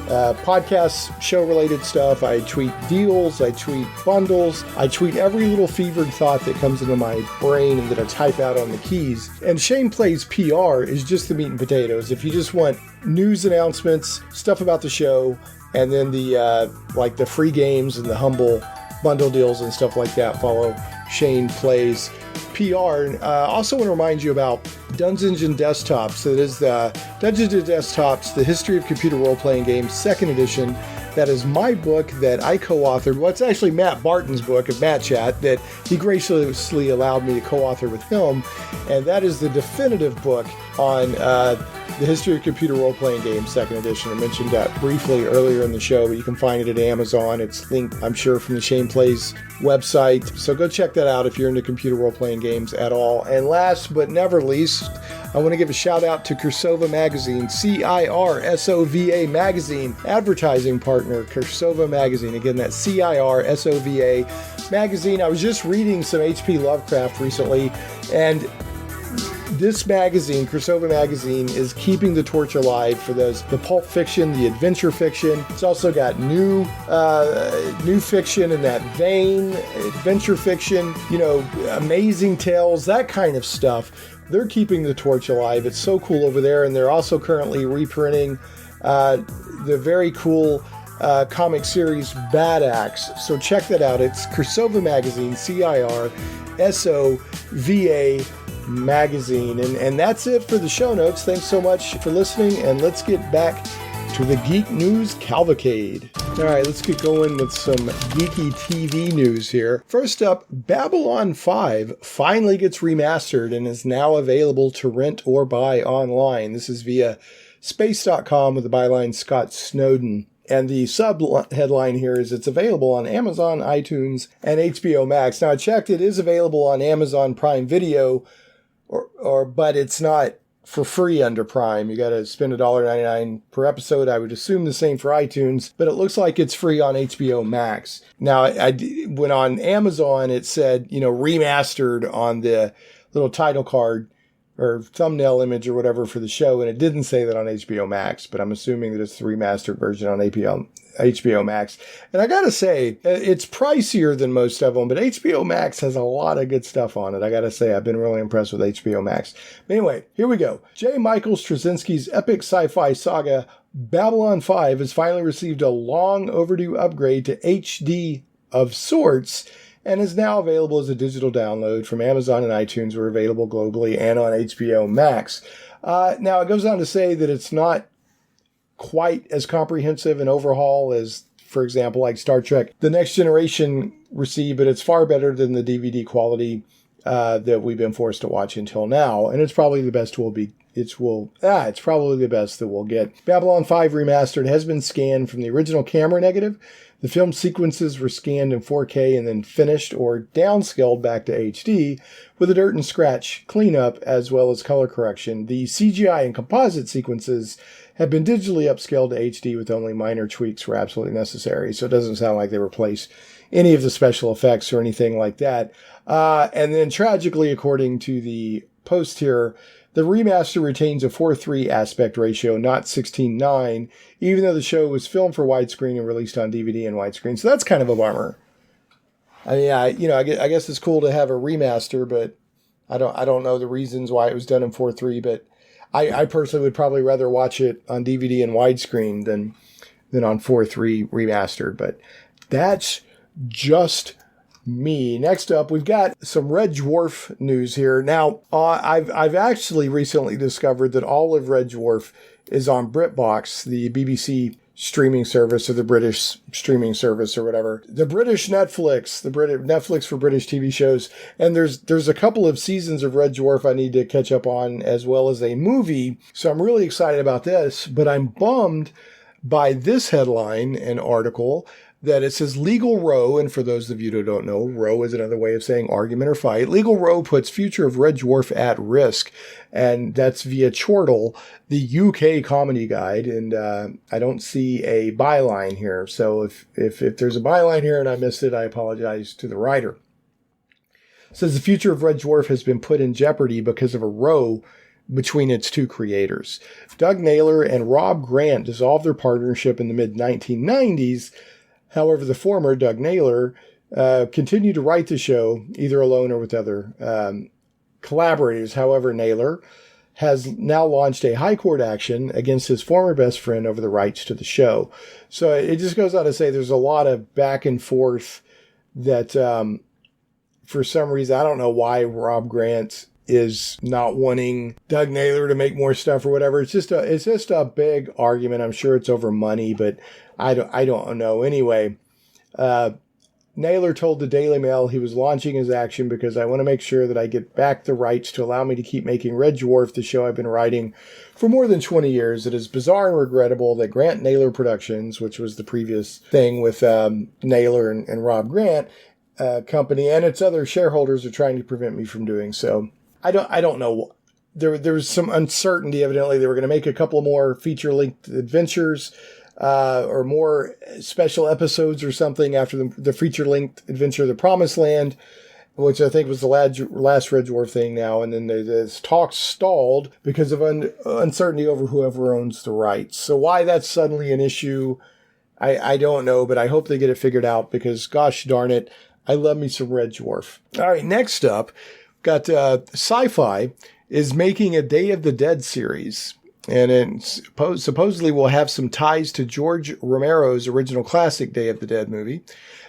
podcasts, show-related stuff, I tweet deals, I tweet bundles, I tweet every little fevered thought that comes into my brain and that I type out on the keys. And Shane Plays PR is just the meat and potatoes. If you just want news announcements, stuff about the show, and then the like the free games and the Humble bundle deals and stuff like that, follow Shane Plays PR. Also want to remind you about Dungeons and Desktops. That is Dungeons and Desktops, The History of Computer Role-Playing Games, 2nd edition. That is my book that I co-authored. Well, it's actually Matt Barton's book of Matt Chat that he graciously allowed me to co-author with him. And that is the definitive book on The History of Computer Role-Playing Games, 2nd edition. I mentioned that briefly earlier in the show, but you can find it at Amazon. It's linked, I'm sure, from the Shane Plays website. So go check that out if you're into computer role-playing games at all. And last but never least, I want to give a shout out to Cursova Magazine, CIRSOVA Magazine, advertising partner, Cursova Magazine. Again, that's CIRSOVA Magazine. I was just reading some H.P. Lovecraft recently, and this magazine, Cursova Magazine, is keeping the torch alive for the pulp fiction, the adventure fiction. It's also got new fiction in that vein, adventure fiction, amazing tales, that kind of stuff. They're keeping the torch alive. It's so cool over there, and they're also currently reprinting the very cool comic series Bad Axe. So check that out. It's Cirsova Magazine, CIRSOVA Magazine. And that's it for the show notes. Thanks so much for listening, and let's get back to the Geek News Cavalcade. All right, let's get going with some geeky TV news here. First up, Babylon 5 finally gets remastered and is now available to rent or buy online. This is via space.com with the byline Scott Snowden. And the sub-headline here is it's available on Amazon, iTunes, and HBO Max. Now, I checked, it is available on Amazon Prime Video, but it's not for free under Prime. You got to spend $1.99 per episode. I would assume the same for iTunes, but it looks like it's free on HBO Max. Now, when on Amazon, it said, remastered on the little title card or thumbnail image or whatever for the show, and it didn't say that on HBO Max, but I'm assuming that it's the remastered version on HBO Max. And I gotta say, it's pricier than most of them, but HBO Max has a lot of good stuff on it. I gotta say, I've been really impressed with HBO Max. But anyway, here we go. J. Michael Straczynski's epic sci-fi saga Babylon 5 has finally received a long overdue upgrade to HD of sorts, and is now available as a digital download from Amazon and iTunes. We're available globally and on HBO Max. Now, it goes on to say that it's not quite as comprehensive an overhaul as, for example, like Star Trek The Next Generation received, but it's far better than the DVD quality that we've been forced to watch until now, and it's probably the best it's probably the best that we'll get. Babylon 5 Remastered has been scanned from the original camera negative. The film sequences were scanned in 4K and then finished or downscaled back to HD with a dirt and scratch cleanup as well as color correction. The CGI and composite sequences have been digitally upscaled to HD with only minor tweaks were absolutely necessary. So it doesn't sound like they replaced any of the special effects or anything like that. And then tragically, according to the post here, the remaster retains a 4:3 aspect ratio, not 16:9, even though the show was filmed for widescreen and released on DVD and widescreen. So that's kind of a bummer. I mean, I guess it's cool to have a remaster, but I don't know the reasons why it was done in 4:3. But I personally would probably rather watch it on DVD and widescreen than on 4:3 remastered. But that's just me. Next up, we've got some Red Dwarf news here. Now, I've actually recently discovered that all of Red Dwarf is on BritBox, the BBC streaming service or the British streaming service or whatever. The British Netflix, Netflix for British TV shows. And there's a couple of seasons of Red Dwarf I need to catch up on, as well as a movie. So I'm really excited about this, but I'm bummed by this headline and article that it says Legal Row, and for those of you who don't know, row is another way of saying argument or fight. Legal Row puts future of Red Dwarf at risk, and that's via Chortle, the UK comedy guide, and I don't see a byline here. So if there's a byline here and I missed it, I apologize to the writer. It says the future of Red Dwarf has been put in jeopardy because of a row between its two creators. Doug Naylor and Rob Grant dissolved their partnership in the mid-1990s. However, the former, Doug Naylor, continued to write the show, either alone or with other collaborators. However, Naylor has now launched a high court action against his former best friend over the rights to the show. So it just goes on to say there's a lot of back and forth that, for some reason, I don't know why Rob Grant is not wanting Doug Naylor to make more stuff or whatever. It's just a big argument. I'm sure it's over money, but I don't know. Anyway, Naylor told the Daily Mail he was launching his action because I want to make sure that I get back the rights to allow me to keep making Red Dwarf, the show I've been writing for more than 20 years. It is bizarre and regrettable that Grant Naylor Productions, which was the previous thing with Naylor and Rob Grant company, and its other shareholders are trying to prevent me from doing so. I don't know. There was some uncertainty. Evidently, they were going to make a couple more feature-length adventures or more special episodes or something after the feature-length adventure, The Promised Land, which I think was the last Red Dwarf thing now. And then this talk stalled because of uncertainty over whoever owns the rights. So why that's suddenly an issue, I don't know, but I hope they get it figured out because, gosh darn it, I love me some Red Dwarf. All right, next up, got Sci-Fi is making a Day of the Dead series. And it supposedly will have some ties to George Romero's original classic Day of the Dead movie.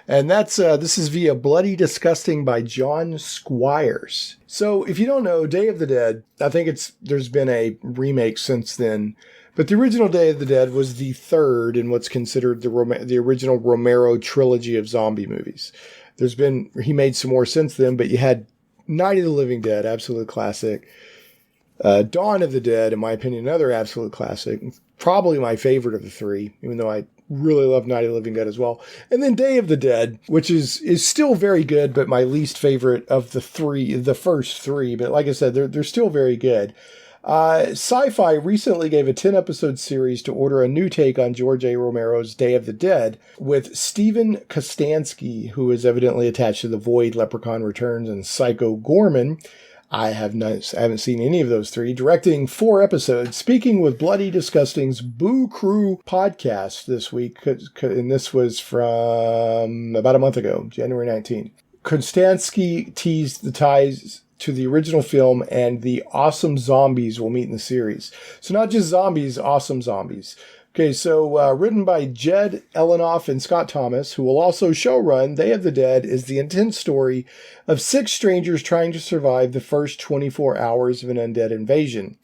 And this is via Bloody Disgusting by John Squires. So if you don't know, Day of the Dead, I think there's been a remake since then. But the original Day of the Dead was the third in what's considered the original Romero trilogy of zombie movies. He made some more since then, but you had Night of the Living Dead, absolute classic. Dawn of the Dead, in my opinion, another absolute classic. Probably my favorite of the three, even though I really love Night of the Living Dead as well. And then Day of the Dead, which is still very good, but my least favorite of the first three. But like I said, they're still very good. Sci-Fi recently gave a 10-episode series to order a new take on George A. Romero's Day of the Dead with Stephen Kostansky, who is evidently attached to The Void, Leprechaun Returns, and Psycho Gorman. I haven't seen any of those three, directing 4 episodes, speaking with Bloody Disgusting's Boo Crew podcast this week, and this was from about a month ago, January 19th. Kostansky teased the ties to the original film and the awesome zombies we'll meet in the series. So not just zombies, awesome zombies. Okay, so written by Jed Elenoff and Scott Thomas, who will also showrun Day of the Dead, is the intense story of 6 strangers trying to survive the first 24 hours of an undead invasion.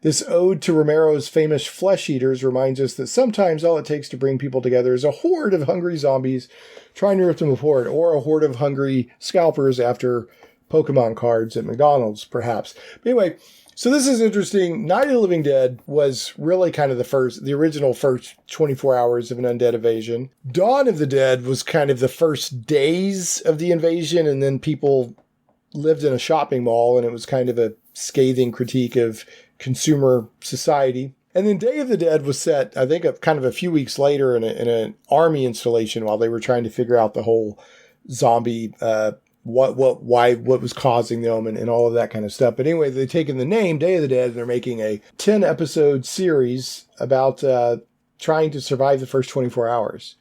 This ode to Romero's famous flesh eaters reminds us that sometimes all it takes to bring people together is a horde of hungry zombies trying to rip them apart, or a horde of hungry scalpers after Pokemon cards at McDonald's, perhaps. But anyway, so this is interesting. Night of the Living Dead was really kind of the original first 24 hours of an undead invasion. Dawn of the Dead was kind of the first days of the invasion, and then people lived in a shopping mall, and it was kind of a scathing critique of consumer society. And then Day of the Dead was set, I think, kind of a few weeks later in an army installation while they were trying to figure out the whole zombie what was causing them and all of that kind of stuff. But anyway, they've taken the name Day of the Dead and they're making a 10-episode series about trying to survive the first 24 hours.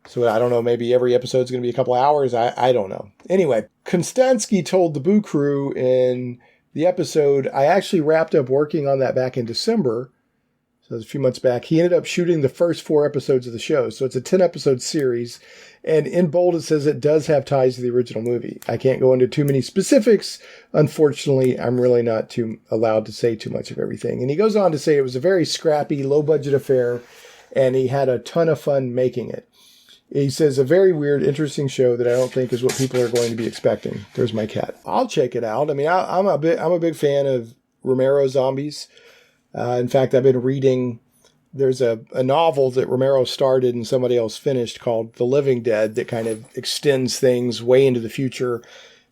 So I don't know, maybe every episode is going to be a couple of hours. I don't know. Anyway, Konstantsky told the Boo Crew in the episode, I actually wrapped up working on that back in December. So it was a few months back. He ended up shooting the first 4 episodes of the show. So it's a 10-episode series. And in bold, it says it does have ties to the original movie. I can't go into too many specifics. Unfortunately, I'm really not allowed to say too much of everything. And he goes on to say it was a very scrappy, low-budget affair, and he had a ton of fun making it. He says a very weird, interesting show that I don't think is what people are going to be expecting. There's my cat. I'll check it out. I mean, I'm a big fan of Romero zombies. In fact, I've been reading, there's a novel that Romero started and somebody else finished called The Living Dead that kind of extends things way into the future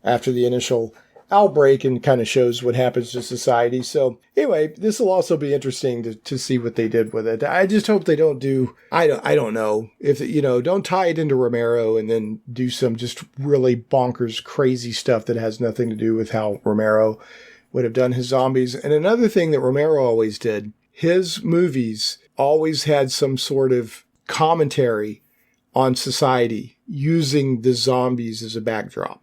after the initial outbreak and kind of shows what happens to society. So anyway, this will also be interesting to see what they did with it. I just hope they don't do, I don't know, if, don't tie it into Romero and then do some just really bonkers, crazy stuff that has nothing to do with how Romero would have done his zombies. And another thing that Romero always did, his movies always had some sort of commentary on society using the zombies as a backdrop.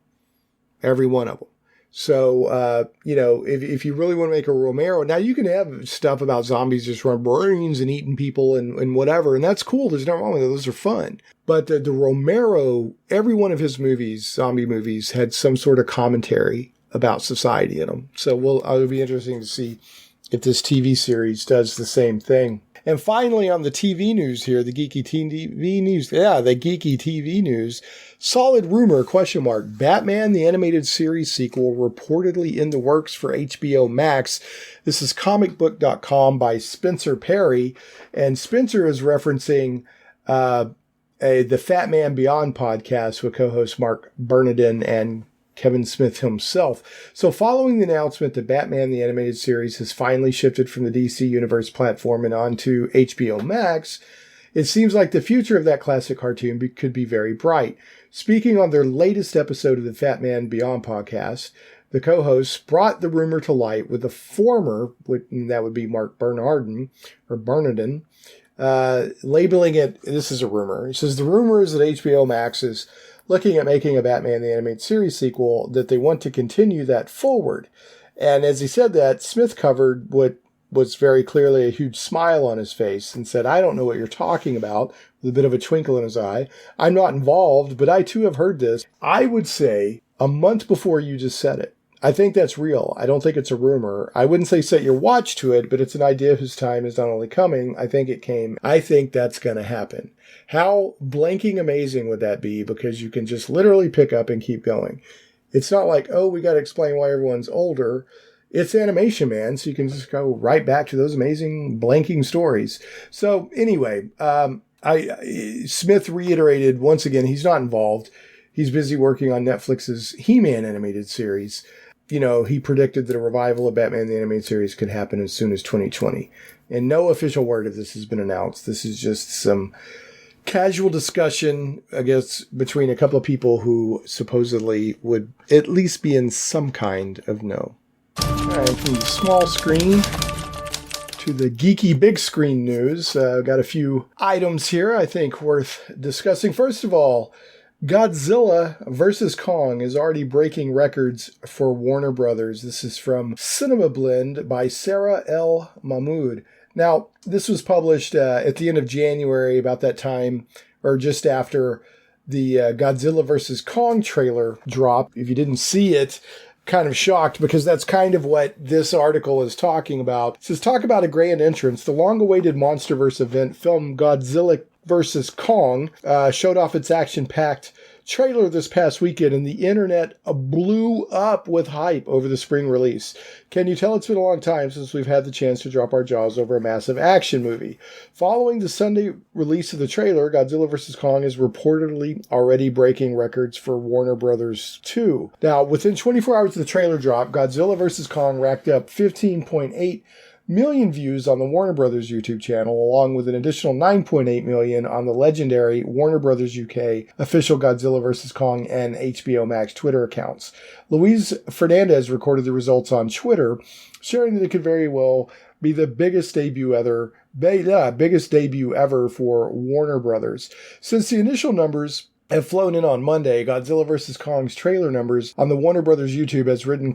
Every one of them. So, if you really want to make a Romero, now you can have stuff about zombies just running brains and eating people and whatever, and that's cool. There's nothing wrong with it. Those are fun. But the Romero, every one of his movies, zombie movies, had some sort of commentary about society in them. So it'll be interesting to see if this TV series does the same thing. And finally, on the TV news here, the geeky TV news. Yeah, the geeky TV news. Solid rumor, ? Batman the Animated Series sequel reportedly in the works for HBO Max. This is comicbook.com by Spencer Perry. And Spencer is referencing the Fat Man Beyond podcast with co-host Mark Bernardin and Kevin Smith himself. So following the announcement that Batman the Animated Series has finally shifted from the DC Universe platform and onto HBO Max, it seems like the future of that classic cartoon could be very bright. Speaking on their latest episode of the Fat Man Beyond podcast, the co-hosts brought the rumor to light with the former, that would be Mark Bernardin, labeling it, this is a rumor. He says, the rumor is that HBO Max is looking at making a Batman the Animated Series sequel, that they want to continue that forward. And as he said that, Smith covered what was very clearly a huge smile on his face and said, I don't know what you're talking about, with a bit of a twinkle in his eye. I'm not involved, but I too have heard this. I would say a month before you just said it. I think that's real. I don't think it's a rumor. I wouldn't say set your watch to it, but it's an idea whose time is not only coming, I think it came. I think that's going to happen. How blanking amazing would that be? Because you can just literally pick up and keep going. It's not like, oh, we got to explain why everyone's older. It's animation, man, so you can just go right back to those amazing blanking stories. So anyway, Smith reiterated once again, he's not involved. He's busy working on Netflix's He-Man animated series. You know, he predicted that a revival of Batman the Animated Series could happen as soon as 2020. And no official word of this has been announced. This is just some casual discussion, I guess, between a couple of people who supposedly would at least be in some kind of know. All right, from the small screen to the geeky big screen news. Got a few items here I think worth discussing. First of all, Godzilla vs. Kong is already breaking records for Warner Brothers. This is from Cinema Blend by Sarah L. Mahmood. Now, this was published at the end of January, about that time, or just after the Godzilla vs. Kong trailer dropped. If you didn't see it, kind of shocked, because that's kind of what this article is talking about. It says, talk about a grand entrance. The long-awaited MonsterVerse event film Godzilla vs. Kong showed off its action-packed trailer this past weekend, and the internet blew up with hype over the spring release. Can you tell it's been a long time since we've had the chance to drop our jaws over a massive action movie? Following the Sunday release of the trailer, Godzilla vs. Kong is reportedly already breaking records for Warner Brothers 2. Now, within 24 hours of the trailer drop, Godzilla vs. Kong racked up 15.8 million views on the Warner Brothers YouTube channel, along with an additional 9.8 million on the legendary Warner Brothers UK official Godzilla vs. Kong and HBO Max Twitter accounts. Luis Fernandez recorded the results on Twitter, sharing that it could very well be the biggest debut ever for Warner Brothers. Since the initial numbers have flown in on Monday, Godzilla vs. Kong's trailer numbers on the Warner Brothers YouTube has risen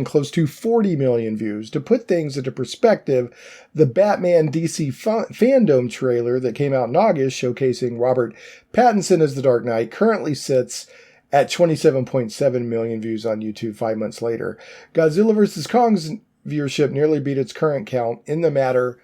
close to 40 million views. To put things into perspective, the Batman DC fandom trailer that came out in August, showcasing Robert Pattinson as the Dark Knight, currently sits at 27.7 million views on YouTube 5 months later. Godzilla vs. Kong's viewership nearly beat its current count in the matter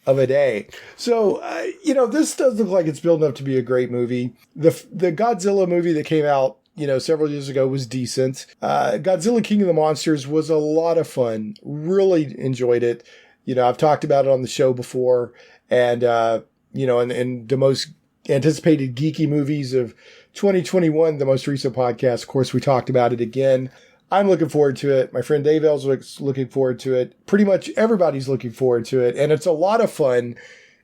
of a day. So, this does look like it's building up to be a great movie. The Godzilla movie that came out, several years ago was decent. Godzilla King of the Monsters was a lot of fun. Really enjoyed it. I've talked about it on the show before. And, and the most anticipated geeky movies of 2021, the most recent podcast, of course, we talked about it again. I'm looking forward to it. My friend Dave Ellswick's looking forward to it. Pretty much everybody's looking forward to it. And it's a lot of fun,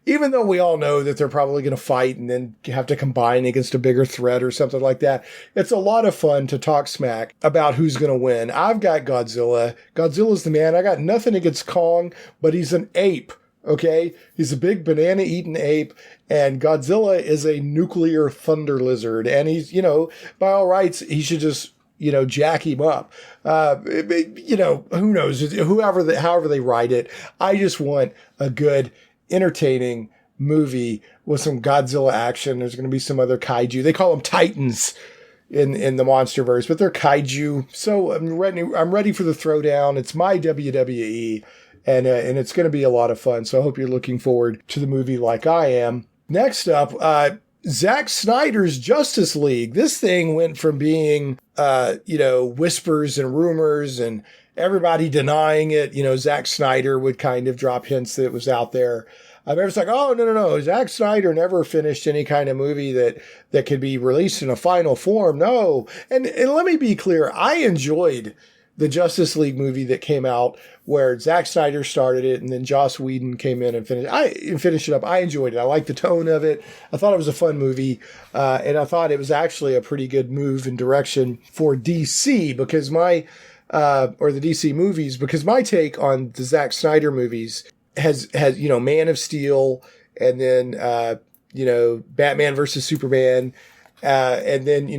even though we all know that they're probably going to fight and then have to combine against a bigger threat or something like that. It's a lot of fun to talk smack about who's going to win. I've got Godzilla. Godzilla's the man. I got nothing against Kong, but he's an ape. Okay? He's a big banana-eating ape, and Godzilla is a nuclear thunder lizard. And he's, by all rights, he should just jack him up. Who knows? However they write it. I just want a good, entertaining movie with some Godzilla action. There's going to be some other kaiju. They call them titans in the MonsterVerse, but they're kaiju. So I'm ready for the throwdown. It's my WWE, and it's going to be a lot of fun. So I hope you're looking forward to the movie like I am. Next up, Zack Snyder's Justice League. This thing went from being, whispers and rumors and everybody denying it. Zack Snyder would kind of drop hints that it was out there. Everyone's like, oh, no. Zack Snyder never finished any kind of movie that could be released in a final form. No. And let me be clear. I enjoyed the Justice League movie that came out where Zack Snyder started it and then Joss Whedon came in and finished it up. I enjoyed it. I liked the tone of it. I thought it was a fun movie. And I thought it was actually a pretty good move in direction for DC because the DC movies, because my take on the Zack Snyder movies has Man of Steel and then, Batman versus Superman, And then,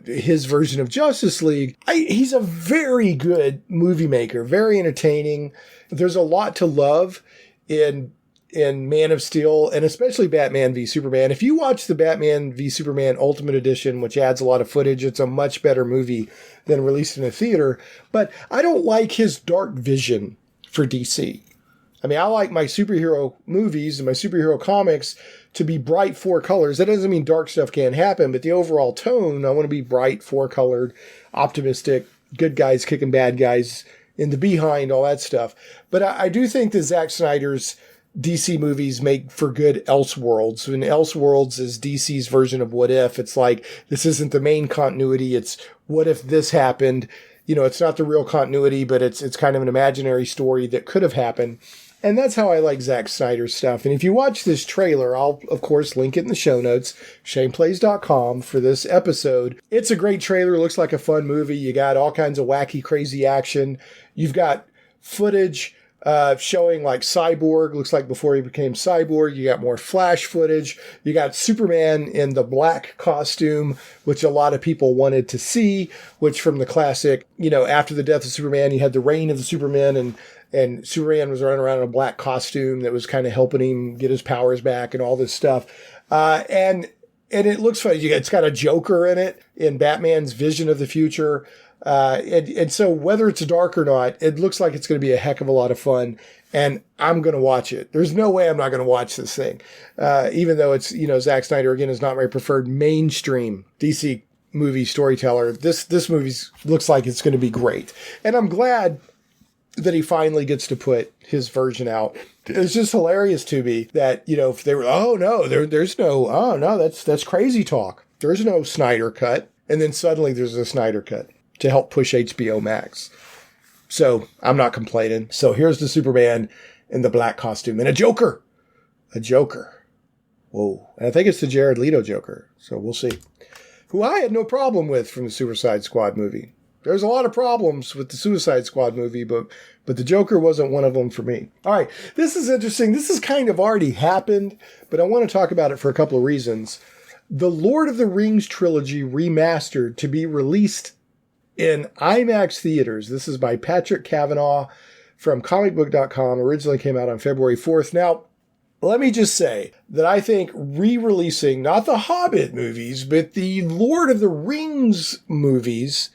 his version of Justice League. He's a very good movie maker, very entertaining. There's a lot to love in Man of Steel, and especially Batman v Superman. If you watch the Batman v Superman Ultimate Edition, which adds a lot of footage, it's a much better movie than released in a theater. But I don't like his dark vision for DC. I mean, I like my superhero movies and my superhero comics to be bright four colors. That doesn't mean dark stuff can't happen, but the overall tone, I want to be bright, four-colored, optimistic, good guys kicking bad guys in the behind, all that stuff. But I do think that Zack Snyder's DC movies make for good Elseworlds. And Elseworlds is DC's version of What If. It's like, this isn't the main continuity. It's what if this happened? It's not the real continuity, but it's kind of an imaginary story that could have happened. And that's how I like Zack Snyder's stuff. And if you watch this trailer, I'll, of course, link it in the show notes, shaneplays.com for this episode. It's a great trailer. It looks like a fun movie. You got all kinds of wacky, crazy action. You've got footage showing like Cyborg, looks like before he became Cyborg. You got more Flash footage. You got Superman in the black costume, which a lot of people wanted to see, which from the classic, after the death of Superman, you had the reign of the Supermen, and Superman was running around in a black costume that was kind of helping him get his powers back and all this stuff. And it looks funny. It's got a Joker in it, in Batman's vision of the future. And so whether it's dark or not, it looks like it's going to be a heck of a lot of fun, and I'm going to watch it. There's no way I'm not going to watch this thing. Even though it's, Zack Snyder, again, is not my preferred mainstream DC movie storyteller. This movie looks like it's going to be great. And I'm glad that he finally gets to put his version out. It's just hilarious to me that, if they were, that's crazy talk. There's no Snyder Cut. And then suddenly there's a Snyder Cut to help push HBO Max. So I'm not complaining. So here's the Superman in the black costume and a Joker. A Joker. Whoa. And I think it's the Jared Leto Joker. So we'll see. Who I had no problem with from the Suicide Squad movie. There's a lot of problems with the Suicide Squad movie, but the Joker wasn't one of them for me. All right. This is interesting. This has kind of already happened, but I want to talk about it for a couple of reasons. The Lord of the Rings trilogy remastered to be released in IMAX theaters. This is by Patrick Cavanaugh from comicbook.com. Originally came out on February 4th. Now, let me just say that I think re-releasing not the Hobbit movies, but the Lord of the Rings movies,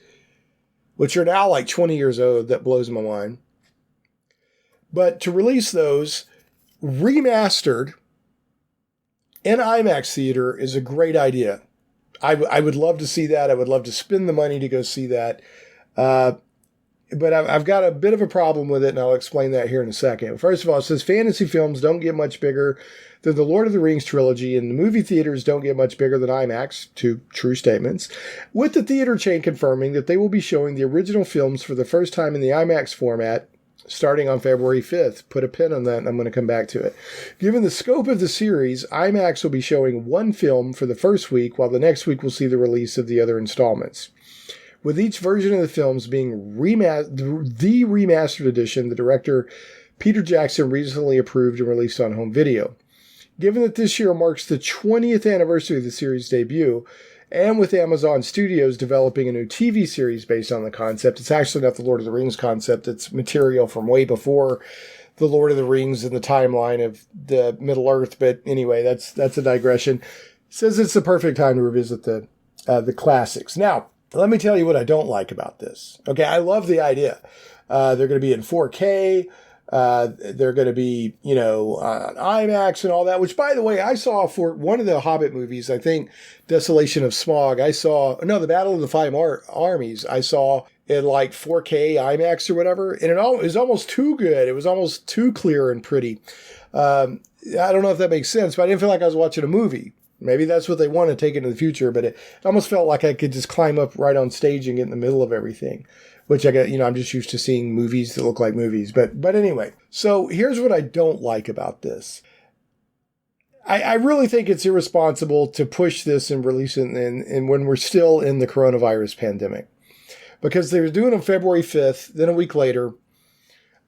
which are now like 20 years old, that blows my mind. But to release those remastered in IMAX theater is a great idea. I would love to see that. I would love to spend the money to go see that. But I've got a bit of a problem with it, and I'll explain that here in a second. First of all, it says fantasy films don't get much bigger than the Lord of the Rings trilogy, and the movie theaters don't get much bigger than IMAX, two true statements, with the theater chain confirming that they will be showing the original films for the first time in the IMAX format starting on February 5th. Put a pin on that, and I'm going to come back to it. Given the scope of the series, IMAX will be showing one film for the first week, while the next week will see the release of the other installments. With each version of the films being the remastered edition, the director Peter Jackson recently approved and released on home video. Given that this year marks the 20th anniversary of the series' debut, and with Amazon Studios developing a new TV series based on the concept, it's actually not the Lord of the Rings concept, it's material from way before the Lord of the Rings in the timeline of the Middle Earth, but anyway, that's a digression. It says it's the perfect time to revisit the classics. Now, let me tell you what I don't like about this. Okay, I love the idea. They're going to be in 4K. They're going to be, on IMAX and all that, which, by the way, I saw for one of the Hobbit movies, I think Desolation of Smaug, the Battle of the Five Armies, I saw in like 4K IMAX or whatever, and it was almost too good. It was almost too clear and pretty. I don't know if that makes sense, but I didn't feel like I was watching a movie. Maybe that's what they want to take into the future, but it almost felt like I could just climb up right on stage and get in the middle of everything, which I'm just used to seeing movies that look like movies. But anyway, so here's what I don't like about this. I really think it's irresponsible to push this and release it and when we're still in the coronavirus pandemic, because they were doing it on February 5th, then a week later,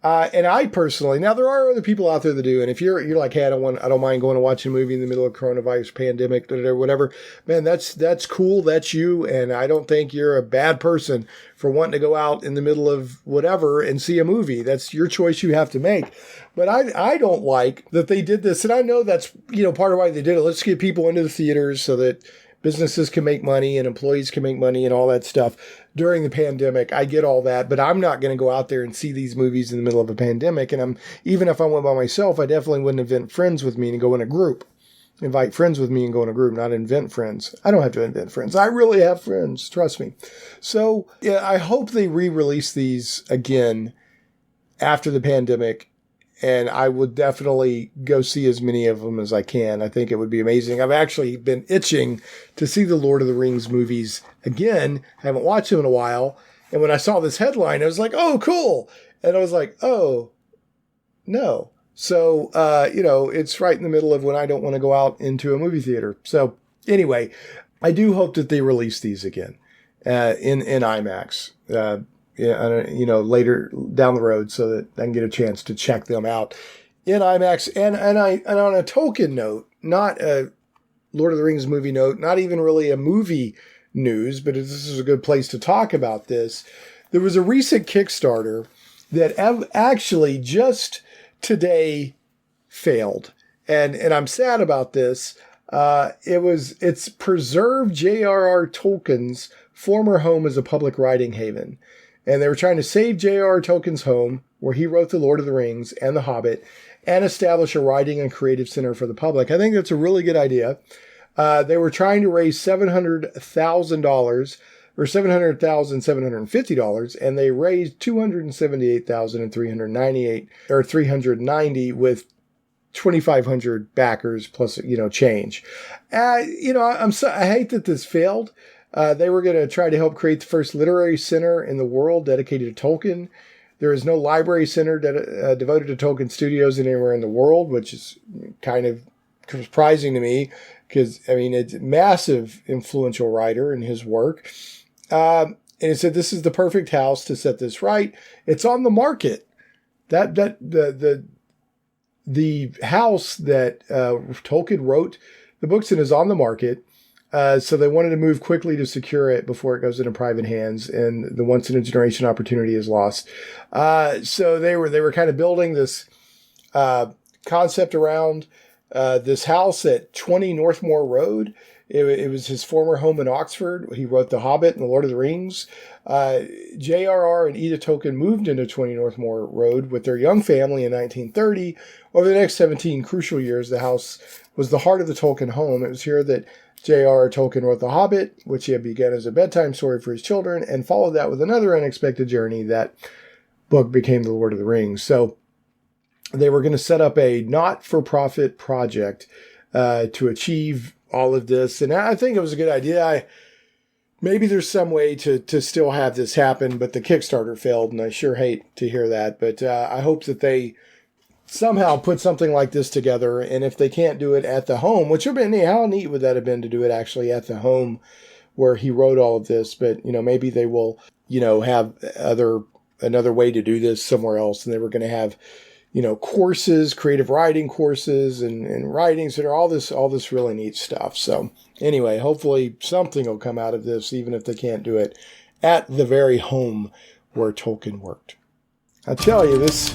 And I personally, now there are other people out there that do. And if you're like, hey, I don't mind going and watching a movie in the middle of coronavirus pandemic, whatever, man, that's cool. That's you. And I don't think you're a bad person for wanting to go out in the middle of whatever and see a movie. That's your choice you have to make. But I don't like that they did this. And I know that's, part of why they did it. Let's get people into the theaters so that businesses can make money and employees can make money and all that stuff during the pandemic. I get all that, but I'm not going to go out there and see these movies in the middle of a pandemic. And even if I went by myself, I definitely wouldn't invite friends with me and go in a group. Invite friends with me and go in a group, not invent friends. I don't have to invent friends. I really have friends. Trust me. So yeah, I hope they re-release these again after the pandemic. And I would definitely go see as many of them as I can. I think it would be amazing. I've actually been itching to see the Lord of the Rings movies again. I haven't watched them in a while. And when I saw this headline, I was like, oh, cool. And I was like, oh, no. So, it's right in the middle of when I don't want to go out into a movie theater. So anyway, I do hope that they release these again in IMAX. Later down the road so that I can get a chance to check them out in IMAX. And on a token note, not a Lord of the Rings movie note, not even really a movie news, but this is a good place to talk about this. There was a recent Kickstarter that actually just today failed. And I'm sad about this. It's Preserve J.R.R. Tolkien's former home as a public writing haven. And they were trying to save J.R.R. Tolkien's home, where he wrote The Lord of the Rings and The Hobbit, and establish a writing and creative center for the public. I think that's a really good idea. They were trying to raise $700,000 or $700,750, and they raised $278,390 with 2,500 backers plus change. I hate that this failed. They were going to try to help create the first literary center in the world dedicated to Tolkien. There is no library center devoted to Tolkien studios anywhere in the world, which is kind of surprising to me because, it's a massive influential writer in his work. And it said, this is the perfect house to set this right. It's on the market. The house that Tolkien wrote the books in is on the market. So they wanted to move quickly to secure it before it goes into private hands, and the once-in-a-generation opportunity is lost. So they were kind of building this concept around this house at 20 Northmore Road. It was his former home in Oxford. He wrote The Hobbit and The Lord of the Rings. J.R.R. and Edith Tolkien moved into 20 Northmore Road with their young family in 1930. Over the next 17 crucial years, the house was the heart of the Tolkien home. It was here that J.R.R. Tolkien wrote The Hobbit, which he had begun as a bedtime story for his children, and followed that with another unexpected journey. That book became The Lord of the Rings. So they were going to set up a not-for-profit project to achieve all of this. And I think it was a good idea. Maybe there's some way to still have this happen, but the Kickstarter failed, and I sure hate to hear that. But I hope that they somehow put something like this together. And if they can't do it at the home, which would have been, how neat would that have been to do it actually at the home where he wrote all of this? But, maybe they will, have another way to do this somewhere else. And they were going to have, courses, creative writing courses and writings that are all this really neat stuff. So anyway, hopefully something will come out of this, even if they can't do it at the very home where Tolkien worked. I tell you, this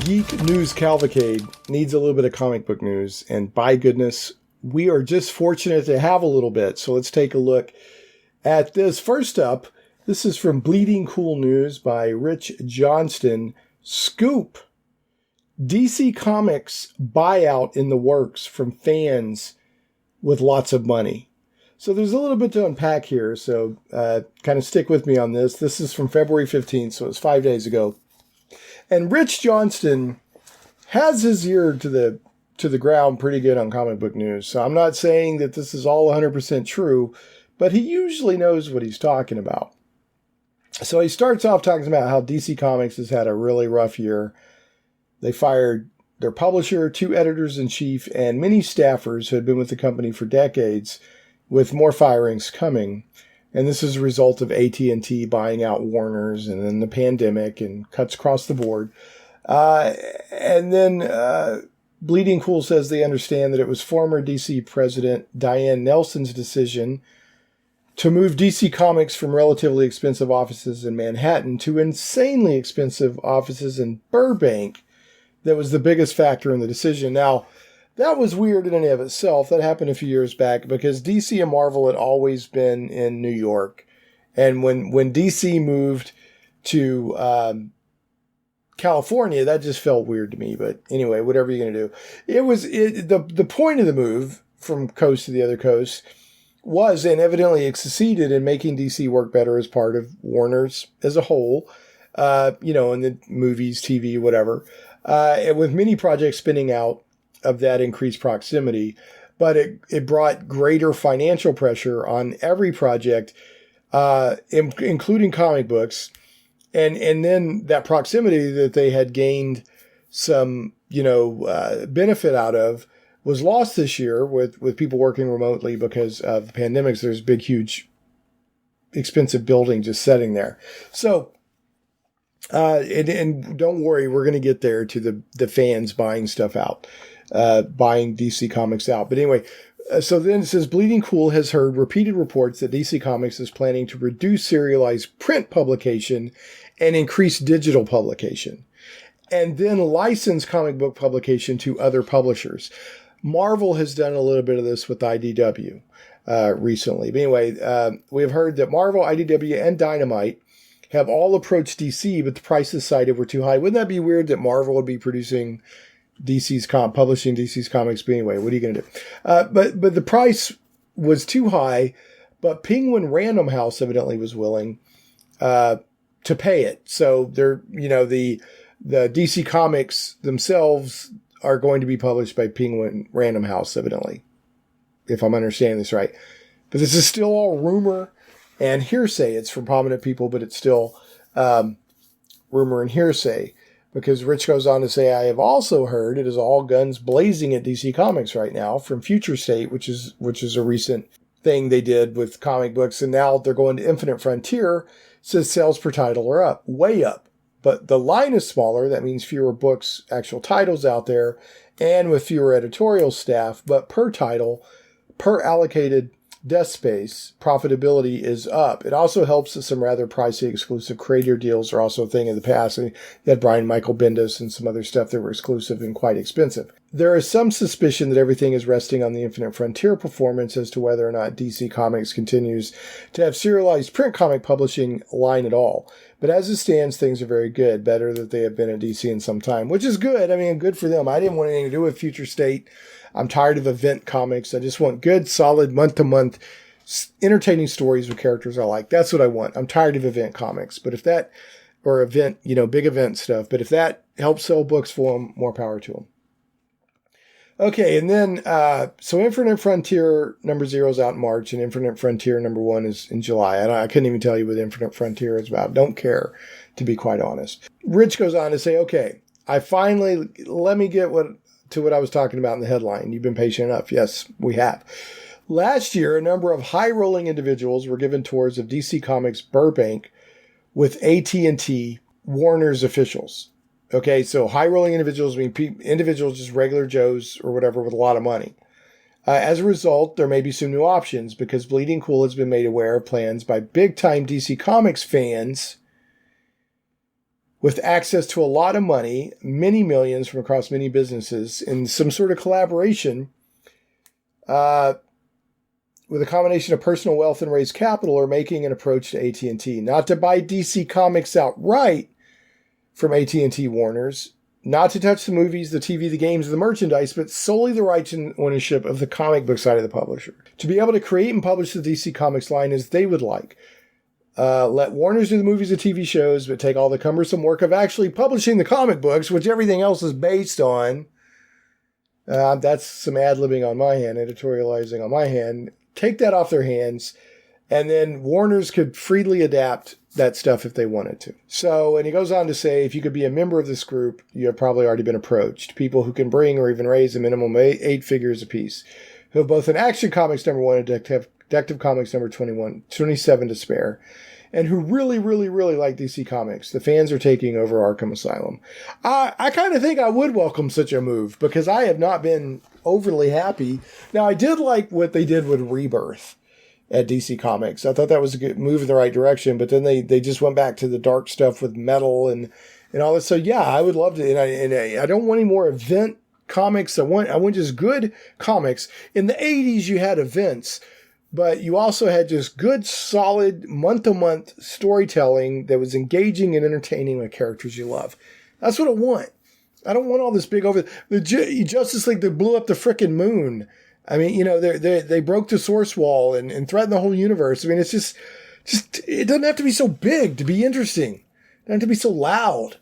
Geek News Cavalcade needs a little bit of comic book news, and by goodness, we are just fortunate to have a little bit. So let's take a look at this. First up, this is from Bleeding Cool News by Rich Johnston. Scoop: DC Comics buyout in the works from fans with lots of money. So there's a little bit to unpack here, so kind of stick with me on this. This is from February 15th, so it's 5 days ago. And Rich Johnston has his ear to the ground pretty good on comic book news. So I'm not saying that this is all 100% true, but he usually knows what he's talking about. So he starts off talking about how DC Comics has had a really rough year. They fired their publisher, 2 editors-in-chief, and many staffers who had been with the company for decades, with more firings coming. And this is a result of AT&T buying out Warner's and then the pandemic and cuts across the board. And then Bleeding Cool says they understand that it was former DC President Diane Nelson's decision to move DC Comics from relatively expensive offices in Manhattan to insanely expensive offices in Burbank that was the biggest factor in the decision. Now, that was weird in and of itself. That happened a few years back because DC and Marvel had always been in New York. And when DC moved to California, that just felt weird to me. But anyway, whatever you're going to do. The point of the move from coast to the other coast was, and evidently it succeeded in making DC work better as part of Warner's as a whole, in the movies, TV, whatever, and with many projects spinning out of that increased proximity. But it brought greater financial pressure on every project, including comic books. And then that proximity that they had gained some, benefit out of was lost this year with people working remotely because of the pandemics. There's a big, huge, expensive building just sitting there. So, and don't worry, we're going to get there to the fans buying stuff out, buying DC Comics out. But anyway, so then it says Bleeding Cool has heard repeated reports that DC Comics is planning to reduce serialized print publication and increase digital publication, and then license comic book publication to other publishers. Marvel has done a little bit of this with IDW recently. But anyway, we've heard that Marvel, IDW, and Dynamite have all approached DC, but the prices cited were too high. Wouldn't that be weird that Marvel would be producing publishing DC's comics? But anyway, what are you going to do? But the price was too high, but Penguin Random House evidently was willing to pay it. So they're, the DC Comics themselves are going to be published by Penguin Random House, evidently, if I'm understanding this right. But this is still all rumor and hearsay. It's from prominent people, but it's still rumor and hearsay. Because Rich goes on to say, I have also heard it is all guns blazing at DC Comics right now from Future State, which is a recent thing they did with comic books. And now they're going to Infinite Frontier. It says sales per title are up, way up. But the line is smaller. That means fewer books, actual titles out there, and with fewer editorial staff. But per title, per allocated desk space, profitability is up. It also helps that some rather pricey exclusive creator deals are also a thing in the past. And you had Brian Michael Bendis and some other stuff that were exclusive and quite expensive. There is some suspicion that everything is resting on the Infinite Frontier performance as to whether or not DC Comics continues to have serialized print comic publishing line at all. But as it stands, things are very good, better than they have been at DC in some time, which is good. I mean, good for them. I didn't want anything to do with Future State. I'm tired of event comics. I just want good, solid, month-to-month, entertaining stories with characters I like. That's what I want. I'm tired of event comics. But if that, or event, big event stuff, but if that helps sell books for them, more power to them. Okay, and then, so Infinite Frontier number 0 is out in March, and Infinite Frontier number 1 is in July. I couldn't even tell you what Infinite Frontier is about. Don't care, to be quite honest. Rich goes on to say, okay, let me get to what I was talking about in the headline. You've been patient enough. Yes, we have. Last year, a number of high-rolling individuals were given tours of DC Comics Burbank with AT&T Warner's officials. Okay, so high-rolling individuals mean individuals, just regular Joes or whatever with a lot of money. As a result, there may be some new options because Bleeding Cool has been made aware of plans by big-time DC Comics fans with access to a lot of money, many millions from across many businesses, in some sort of collaboration with a combination of personal wealth and raised capital, or making an approach to AT&T. Not to buy DC Comics outright from AT&T Warner's, not to touch the movies, the TV, the games, the merchandise, but solely the rights and ownership of the comic book side of the publisher. To be able to create and publish the DC Comics line as they would like. Let Warner's do the movies and TV shows, but take all the cumbersome work of actually publishing the comic books, which everything else is based on. That's some ad-libbing on my hand, editorializing on my hand. Take that off their hands, and then Warner's could freely adapt that stuff if they wanted to. So, and he goes on to say, if you could be a member of this group, you have probably already been approached. People who can bring or even raise a minimum of 8 figures apiece, who have both an Action Comics number 1 and Detective Comics number 27 to spare. and who really, really, really like DC Comics. The fans are taking over Arkham Asylum. I kind of think I would welcome such a move because I have not been overly happy. Now, I did like what they did with Rebirth at DC Comics. I thought that was a good move in the right direction, but then they just went back to the dark stuff with metal and all this. So yeah, I would love to. And I don't want any more event comics. I want just good comics. In the 80s, you had events, but you also had just good, solid, month-to-month storytelling that was engaging and entertaining with characters you love. That's what I want. I don't want all this big over the Justice League that blew up the frickin' moon. I mean, you know, they broke the source wall and threatened the whole universe. I mean, it's just it doesn't have to be so big to be interesting. It doesn't have to be so loud.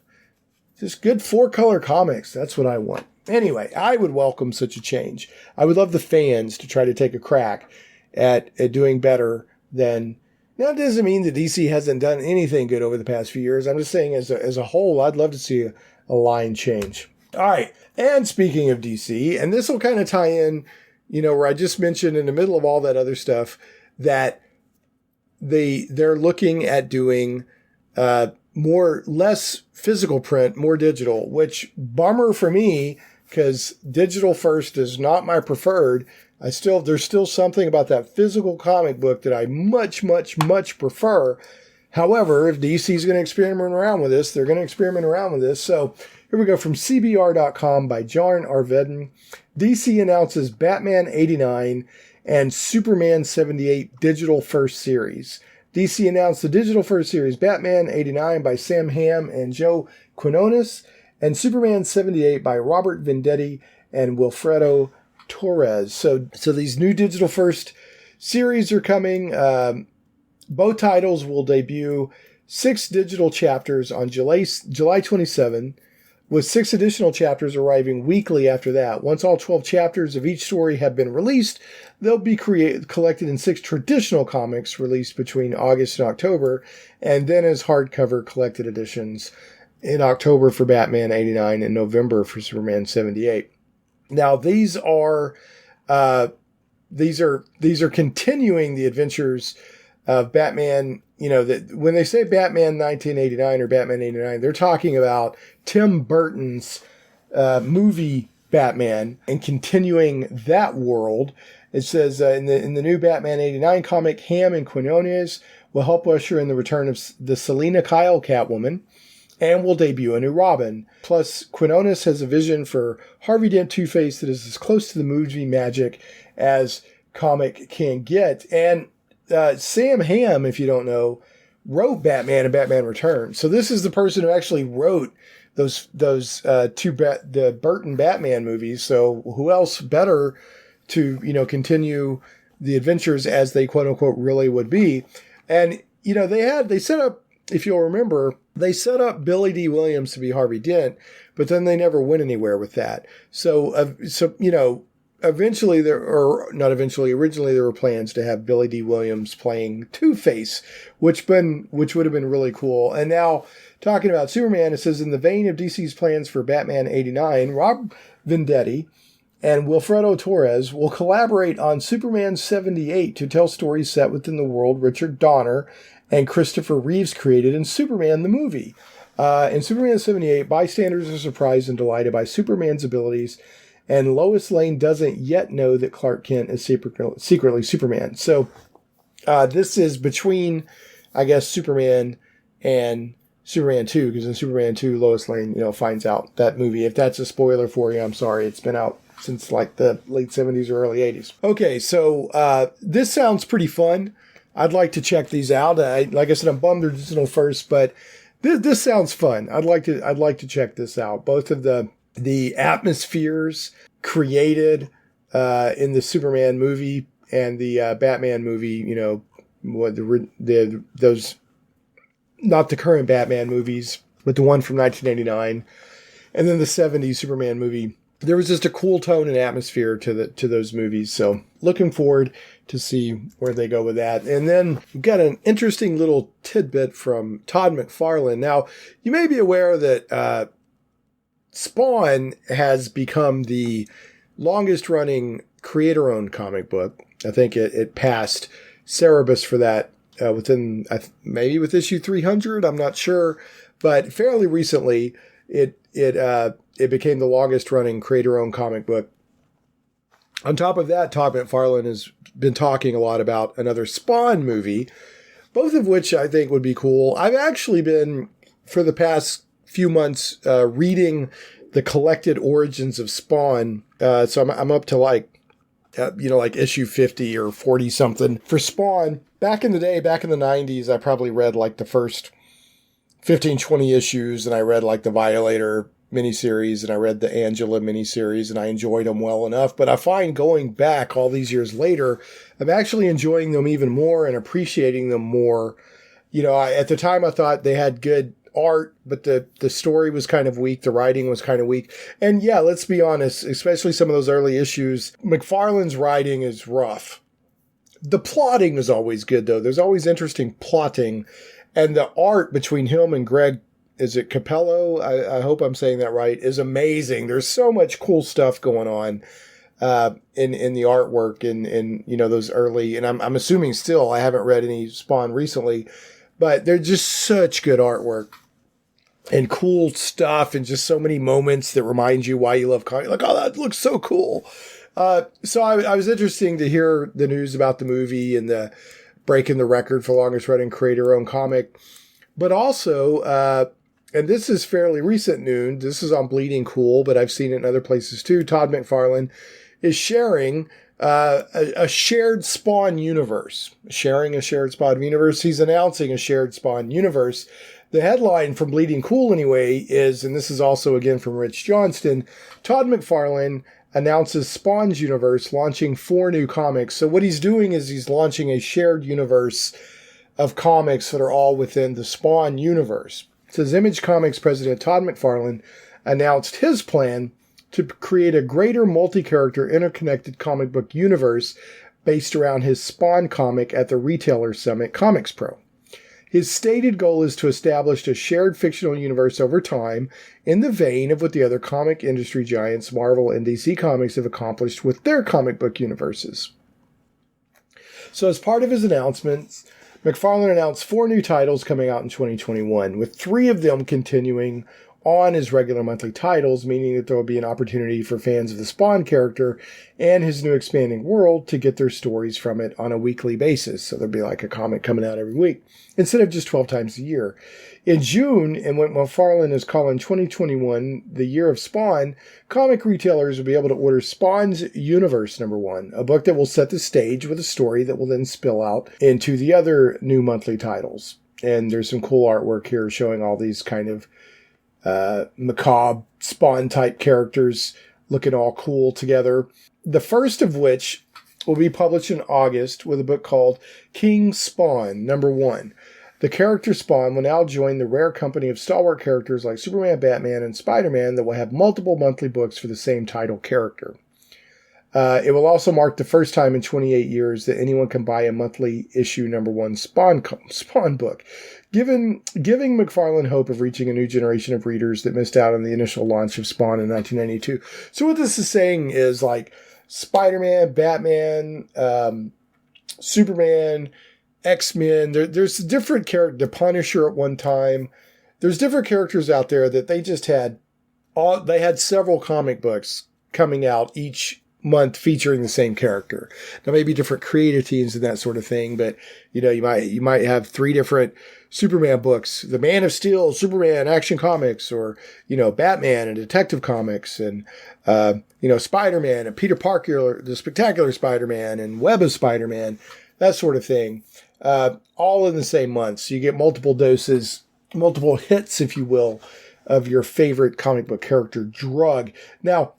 Just good 4-color comics. That's what I want. Anyway, I would welcome such a change. I would love the fans to try to take a crack at doing better than. Now, it doesn't mean that DC hasn't done anything good over the past few years. I'm just saying as a whole, I'd love to see a line change. All right. And speaking of DC, and this will kind of tie in, you know, where I just mentioned in the middle of all that other stuff that they're looking at doing less physical print, more digital, which bummer for me because digital first is not my preferred. There's still something about that physical comic book that I much, much, much prefer. However, if DC is going to experiment around with this, they're going to experiment around with this. So here we go from CBR.com by Jarn Arveden. DC announces Batman 89 and Superman 78 digital first series. DC announced the digital first series Batman 89 by Sam Hamm and Joe Quinones and Superman 78 by Robert Venditti and Wilfredo Torres. So these new digital first series are coming. Both titles will debut 6 digital chapters on July 27, with 6 additional chapters arriving weekly after that. Once all 12 chapters of each story have been released, they'll be collected in 6 traditional comics released between August and October, and then as hardcover collected editions in October for Batman 89 and November for Superman 78. Now, these are continuing the adventures of Batman. You know, that when they say Batman 1989 or Batman 89, they're talking about Tim Burton's movie Batman and continuing that world. It says in the new Batman 89 comic, Hamm and Quinones will help usher in the return of the Selina Kyle Catwoman and will debut a new Robin. Plus, Quinones has a vision for Harvey Dent Two-Face that is as close to the movie magic as comic can get. And Sam Hamm, if you don't know, wrote Batman and Batman Returns. So this is the person who actually wrote those the Burton Batman movies. So who else better to, you know, continue the adventures as they quote unquote really would be. And, you know, they set up, if you'll remember, they set up Billy D. Williams to be Harvey Dent, but then they never went anywhere with that. So you know, originally there were plans to have Billy D. Williams playing Two-Face, which would have been really cool. And now, talking about Superman, it says, in the vein of DC's plans for Batman 89, Rob Venditti and Wilfredo Torres will collaborate on Superman 78 to tell stories set within the world Richard Donner and Christopher Reeves created in Superman the movie. In Superman 78, bystanders are surprised and delighted by Superman's abilities, and Lois Lane doesn't yet know that Clark Kent is secretly Superman. So this is between, I guess, Superman and Superman 2, because in Superman 2, Lois Lane, you know, finds out that movie. If that's a spoiler for you, I'm sorry. It's been out since like the late 70s or early 80s. Okay, so this sounds pretty fun. I'd like to check these out. Like I said, I'm bummed they're digital first, but this sounds fun. I'd like to check this out. Both of the atmospheres created in the Superman movie and the Batman movie, you know, those not the current Batman movies, but the one from 1989, and then the 70s Superman movie. There was just a cool tone and atmosphere to those movies. So looking forward to see where they go with that. And then we've got an interesting little tidbit from Todd McFarlane. Now, you may be aware that Spawn has become the longest running creator-owned comic book. I think it passed Cerebus for that maybe with issue 300, I'm not sure, but fairly recently, it became the longest running creator-owned comic book. On top of that, Todd McFarlane has been talking a lot about another Spawn movie, both of which I think would be cool. I've actually been, for the past few months, reading the collected origins of Spawn. So I'm up to like issue 50 or 40 something for Spawn. Back in the day, back in the 90s, I probably read like the first 15, 20 issues, and I read like the Violator miniseries, and I read the Angela miniseries, and I enjoyed them well enough. But I find going back all these years later, I'm actually enjoying them even more and appreciating them more. At the time I thought they had good art, but the story was kind of weak. The writing was kind of weak. And yeah, let's be honest, especially some of those early issues, McFarlane's writing is rough. The plotting is always good, though. There's always interesting plotting. And the art between him and Greg, is it Capello? I hope I'm saying that right, is amazing. There's so much cool stuff going on in the artwork in those early, and I'm assuming still, I haven't read any Spawn recently, but they're just such good artwork and cool stuff and just so many moments that remind you why you love comics. Like, oh, that looks so cool. So I was interesting to hear the news about the movie and the breaking the record for longest running creator-owned comic. But also, and this is fairly recent news, this is on Bleeding Cool, but I've seen it in other places too, Todd McFarlane is sharing a shared Spawn universe. Sharing a shared Spawn universe. He's announcing a shared Spawn universe. The headline from Bleeding Cool anyway is, and this is also again from Rich Johnston, Todd McFarlane announces Spawn's universe, launching 4 new comics. So what he's doing is he's launching a shared universe of comics that are all within the Spawn universe. It says Image Comics president Todd McFarlane announced his plan to create a greater multi-character interconnected comic book universe based around his Spawn comic at the Retailer Summit Comics Pro. His stated goal is to establish a shared fictional universe over time in the vein of what the other comic industry giants Marvel and DC Comics have accomplished with their comic book universes. So as part of his announcements, McFarlane announced 4 new titles coming out in 2021, with 3 of them continuing on as regular monthly titles, meaning that there will be an opportunity for fans of the Spawn character and his new expanding world to get their stories from it on a weekly basis. So there'll be like a comic coming out every week, instead of just 12 times a year. In June, and what McFarlane is calling 2021, the year of Spawn, comic retailers will be able to order Spawn's Universe #1, a book that will set the stage with a story that will then spill out into the other new monthly titles. And there's some cool artwork here showing all these kind of macabre Spawn-type characters looking all cool together. The first of which will be published in August with a book called King Spawn #1. The character Spawn will now join the rare company of stalwart characters like Superman, Batman, and Spider-Man that will have multiple monthly books for the same title character. It will also mark the first time in 28 years that anyone can buy a monthly issue #1 Spawn book, giving McFarlane hope of reaching a new generation of readers that missed out on the initial launch of Spawn in 1992. So what this is saying is like Spider-Man, Batman, Superman, X-Men, there's different characters, the Punisher at one time. There's different characters out there that they just had, they had several comic books coming out each month featuring the same character. Now maybe different creative teams and that sort of thing, but you might have 3 different Superman books, the Man of Steel, Superman Action Comics, or Batman and Detective Comics, and Spider-Man and Peter Parker, the Spectacular Spider-Man, and Web of Spider-Man, that sort of thing, all in the same month. So you get multiple doses, multiple hits, if you will, of your favorite comic book character drug. Now,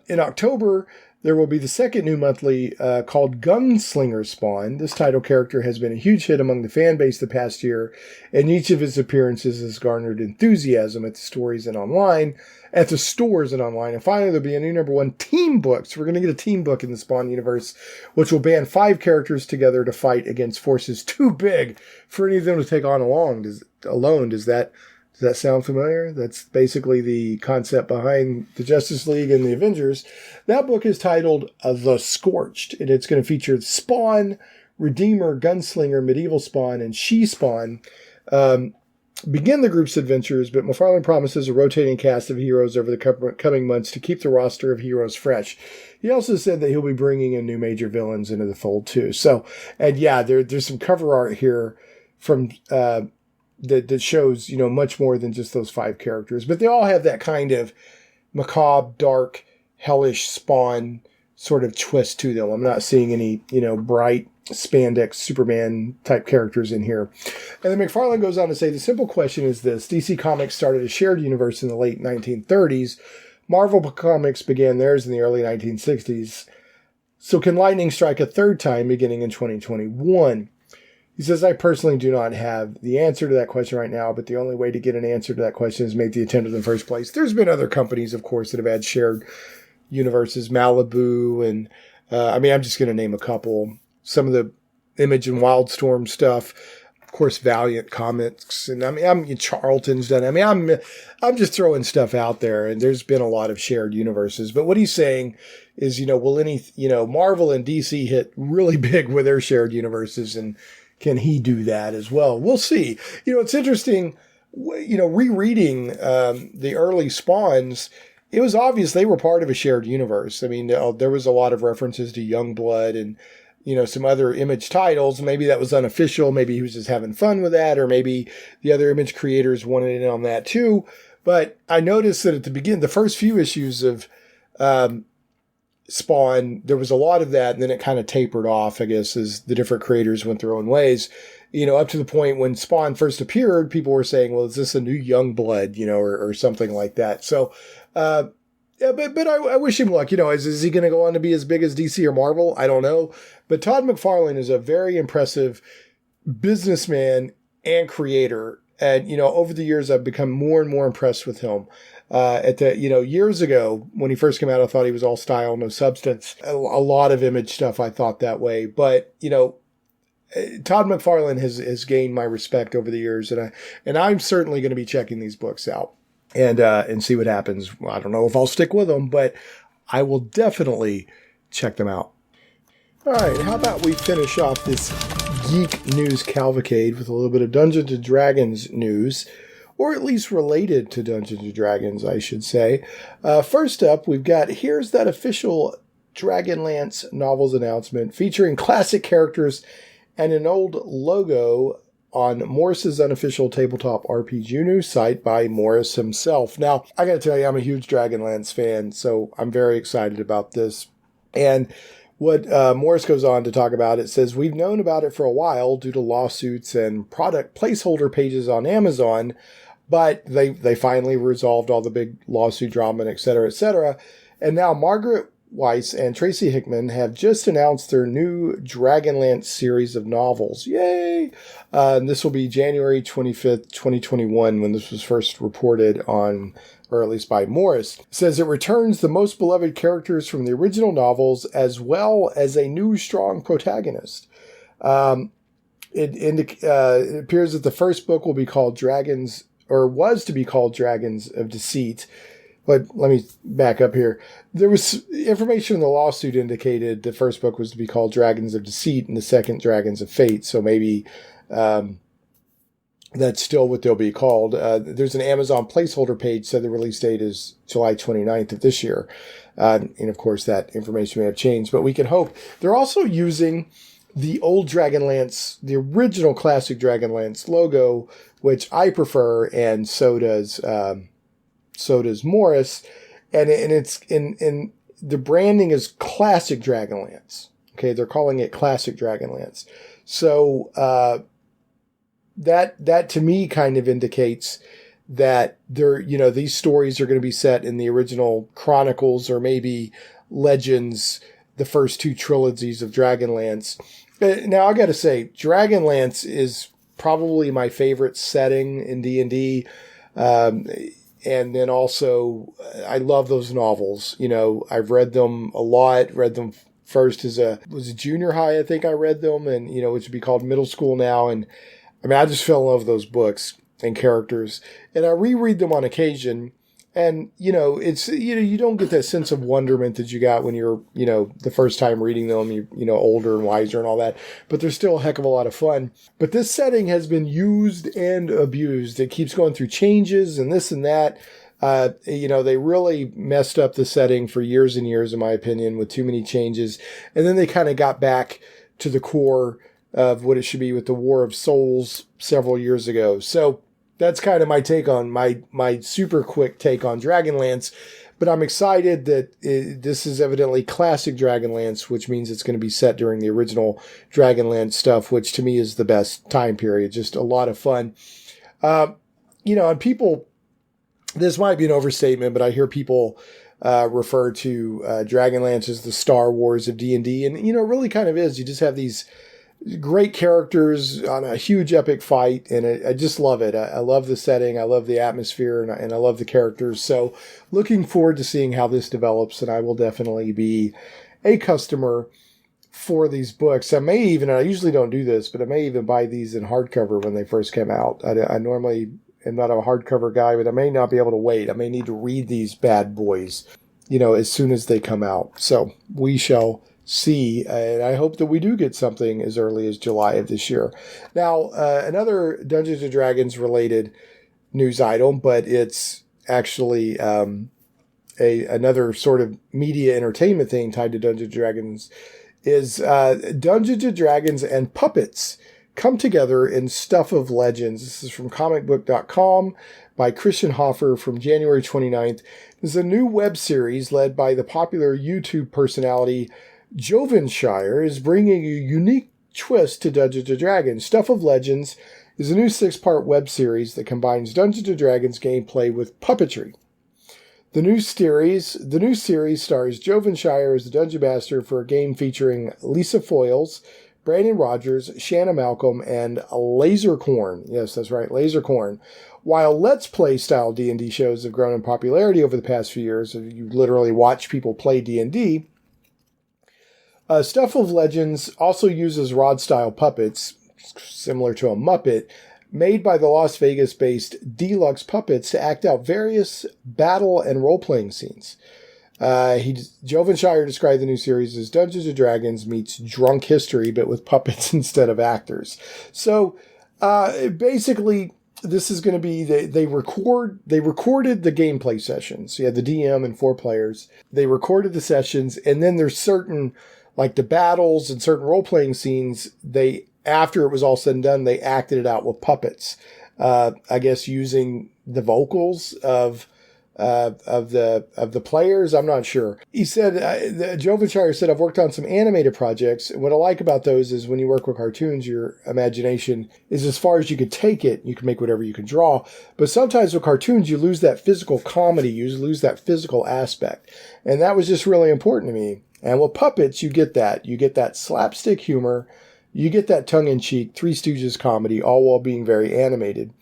in October, there will be the second new monthly called Gunslinger Spawn. This title character has been a huge hit among the fan base the past year, and each of his appearances has garnered enthusiasm at the stores and online. And finally, there'll be a new #1 team book. So we're going to get a team book in the Spawn universe, which will band 5 characters together to fight against forces too big for any of them to take on alone. Does that sound familiar? That's basically the concept behind the Justice League and the Avengers. That book is titled The Scorched, and it's going to feature Spawn Redeemer, Gunslinger, Medieval Spawn, and She Spawn begin the group's adventures, but McFarlane promises a rotating cast of heroes over the coming months to keep the roster of heroes fresh. He also said that he'll be bringing in new major villains into the fold too. So, and yeah, there's some cover art here from that shows, much more than just those 5 characters, but they all have that kind of macabre, dark, hellish Spawn sort of twist to them. I'm not seeing any, bright spandex Superman type characters in here. And then McFarlane goes on to say, the simple question is this: DC Comics started a shared universe in the late 1930s. Marvel Comics began theirs in the early 1960s. So can lightning strike a third time beginning in 2021? He says, I personally do not have the answer to that question right now, but the only way to get an answer to that question is make the attempt in the first place. There's been other companies, of course, that have had shared universes, Malibu, and I'm just going to name a couple. Some of the Image and Wildstorm stuff, of course, Valiant Comics, and Charlton's done. I'm just throwing stuff out there, and there's been a lot of shared universes. But what he's saying is, will Marvel and DC hit really big with their shared universes, and can he do that as well? We'll see. It's interesting, rereading the early Spawns. It was obvious they were part of a shared universe. There was a lot of references to Youngblood and, some other Image titles. Maybe that was unofficial. Maybe he was just having fun with that, or maybe the other Image creators wanted in on that too. But I noticed that at the beginning, the first few issues of Spawn, there was a lot of that, and then it kind of tapered off, I guess, as the different creators went their own ways. Up to the point when Spawn first appeared, people were saying, well, is this a new Youngblood, or something like that. So, but I wish him luck. Is he going to go on to be as big as DC or Marvel? I don't know. But Todd McFarlane is a very impressive businessman and creator. And, over the years, I've become more and more impressed with him. Years ago, when he first came out, I thought he was all style, no substance. A lot of Image stuff, I thought that way. But, Todd McFarlane has gained my respect over the years. And I'm certainly going to be checking these books out and see what happens. I don't know if I'll stick with them, but I will definitely check them out. All right, how about we finish off this Geek News Cavalcade with a little bit of Dungeons & Dragons news, or at least related to Dungeons & Dragons, I should say. First up, we've got Here's That Official Dragonlance Novels announcement featuring classic characters and an old logo on Morris's unofficial tabletop RPG news site by Morris himself. Now, I got to tell you, I'm a huge Dragonlance fan, so I'm very excited about this. And what Morris goes on to talk about, it says, we've known about it for a while due to lawsuits and product placeholder pages on Amazon, but they finally resolved all the big lawsuit drama, and et cetera, et cetera. And now Margaret Weiss and Tracy Hickman have just announced their new Dragonlance series of novels. Yay! And this will be January 25th, 2021, when this was first reported on, or at least by Morris. It says it returns the most beloved characters from the original novels, as well as a new strong protagonist. It appears that the first book will be called Dragons, or was to be called Dragons of Deceit. But let me back up here. There was information in the lawsuit indicated the first book was to be called Dragons of Deceit and the second Dragons of Fate. So maybe that's still what they'll be called. There's an Amazon placeholder page said the release date is July 29th of this year. And of course that information may have changed, but we can hope. They're also using the old Dragonlance, the original classic Dragonlance logo, which I prefer, and so does Morris, and it's in the branding is classic Dragonlance. Okay, they're calling it classic Dragonlance. So that to me kind of indicates that these stories are going to be set in the original Chronicles or maybe Legends, the first 2 trilogies of Dragonlance. Now I got to say, Dragonlance is probably my favorite setting in D&D. And then also, I love those novels. I've read them a lot, read them first was a junior high, I think I read them, and, which would be called middle school now. And I just fell in love with those books and characters. And I reread them on occasion. And, it's, you don't get that sense of wonderment that you got when you're, the first time reading them, you're older and wiser and all that, but they're still a heck of a lot of fun. But this setting has been used and abused. It keeps going through changes and this and that. They really messed up the setting for years and years, in my opinion, with too many changes. And then they kind of got back to the core of what it should be with the War of Souls several years ago. So that's kind of my take on my super quick take on Dragonlance. But I'm excited that this is evidently classic Dragonlance, which means it's going to be set during the original Dragonlance stuff, which to me is the best time period. Just a lot of fun. And people, this might be an overstatement, but I hear people refer to Dragonlance as the Star Wars of D&D. And, it really kind of is. You just have these great characters on a huge epic fight, and I just love it. I love the setting, I love the atmosphere, and I love the characters. So looking forward to seeing how this develops, and I will definitely be a customer for these books. I may even, and I usually don't do this, but I may even buy these in hardcover when they first come out. I normally am not a hardcover guy, but I may not be able to wait. I may need to read these bad boys, as soon as they come out. So we shall see, and I hope that we do get something as early as July of this year. Now, another Dungeons & Dragons related news item, but it's actually another sort of media entertainment thing tied to Dungeons & Dragons, is Dungeons & Dragons and puppets come together in Stuff of Legends. This is from comicbook.com by Christian Hoffer from January 29th. This is a new web series led by the popular YouTube personality Jovenshire, is bringing a unique twist to Dungeons & Dragons. Stuff of Legends is a new 6-part web series that combines Dungeons & Dragons gameplay with puppetry. The new series stars Jovenshire as the Dungeon Master for a game featuring Lisa Foyles, Brandon Rogers, Shanna Malcolm, and Lasercorn. Yes, that's right, Lasercorn. While Let's Play style D&D shows have grown in popularity over the past few years, you literally watch people play D&D, Stuff of Legends also uses rod-style puppets, similar to a Muppet, made by the Las Vegas-based Deluxe Puppets to act out various battle and role-playing scenes. Jovenshire described the new series as Dungeons & Dragons meets Drunk History, but with puppets instead of actors. So, basically, this is going to be, they recorded the gameplay sessions. So you had the DM and 4 players. They recorded the sessions, and then there's certain, like the battles and certain role-playing scenes, after it was all said and done, they acted it out with puppets. I guess using the vocals of the players. I'm not sure. He said, Jovenshire said, I've worked on some animated projects. And what I like about those is when you work with cartoons, your imagination is as far as you could take it. You can make whatever you can draw. But sometimes with cartoons, you lose that physical comedy. You lose that physical aspect. And that was just really important to me. And with puppets, you get that. You get that slapstick humor. You get that tongue-in-cheek, Three Stooges comedy, all while being very animated.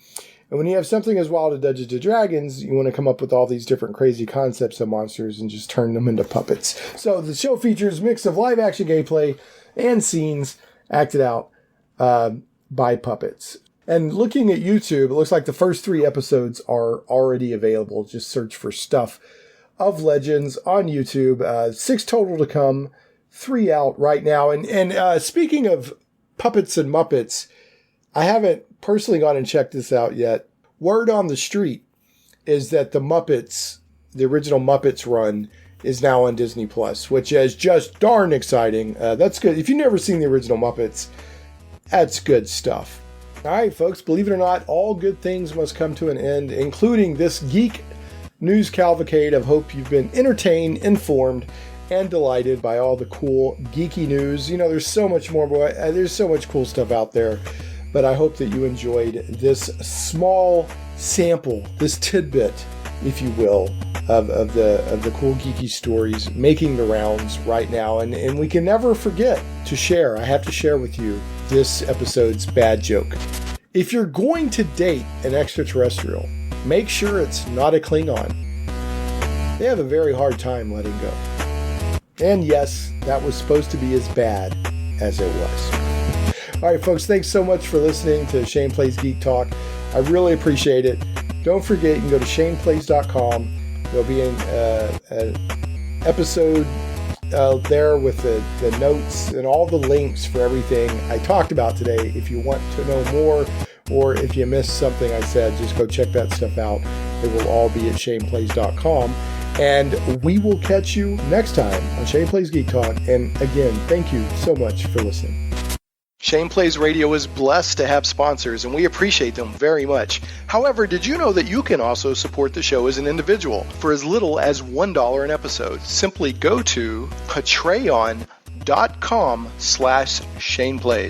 And when you have something as wild as Dungeons & Dragons, you want to come up with all these different crazy concepts of monsters and just turn them into puppets. So the show features a mix of live-action gameplay and scenes acted out by puppets. And looking at YouTube, it looks like the first 3 episodes are already available. Just search for Stuff of Legends on YouTube. 6 total to come, 3 out right now. And speaking of puppets and Muppets, I haven't personally gone and checked this out yet. Word on the street is that the Muppets, the original Muppets run, is now on Disney Plus, which is just darn exciting. That's good. If you've never seen the original Muppets, that's good stuff. All right, folks, believe it or not, all good things must come to an end, including this Geek news cavalcade. I hope you've been entertained, informed, and delighted by all the cool geeky news. There's so much more, boy. There's so much cool stuff out there. But I hope that you enjoyed this small sample, this tidbit, if you will, of the cool geeky stories making the rounds right now. And we can never forget to share. I have to share with you this episode's bad joke. If you're going to date an extraterrestrial, make sure it's not a Klingon. They have a very hard time letting go. And yes, that was supposed to be as bad as it was. All right, folks, thanks so much for listening to Shane Plays Geek Talk. I really appreciate it. Don't forget, you can go to shaneplays.com There'll be an episode there with the notes and all the links for everything I talked about today. If you want to know more, or if you missed something I said, just go check that stuff out. It will all be at shaneplays.com. And we will catch you next time on Shane Plays Geek Talk. And again, thank you so much for listening. Shane Plays Radio is blessed to have sponsors, and we appreciate them very much. However, did you know that you can also support the show as an individual for as little as $1 an episode? Simply go to patreon.com/ShanePlays.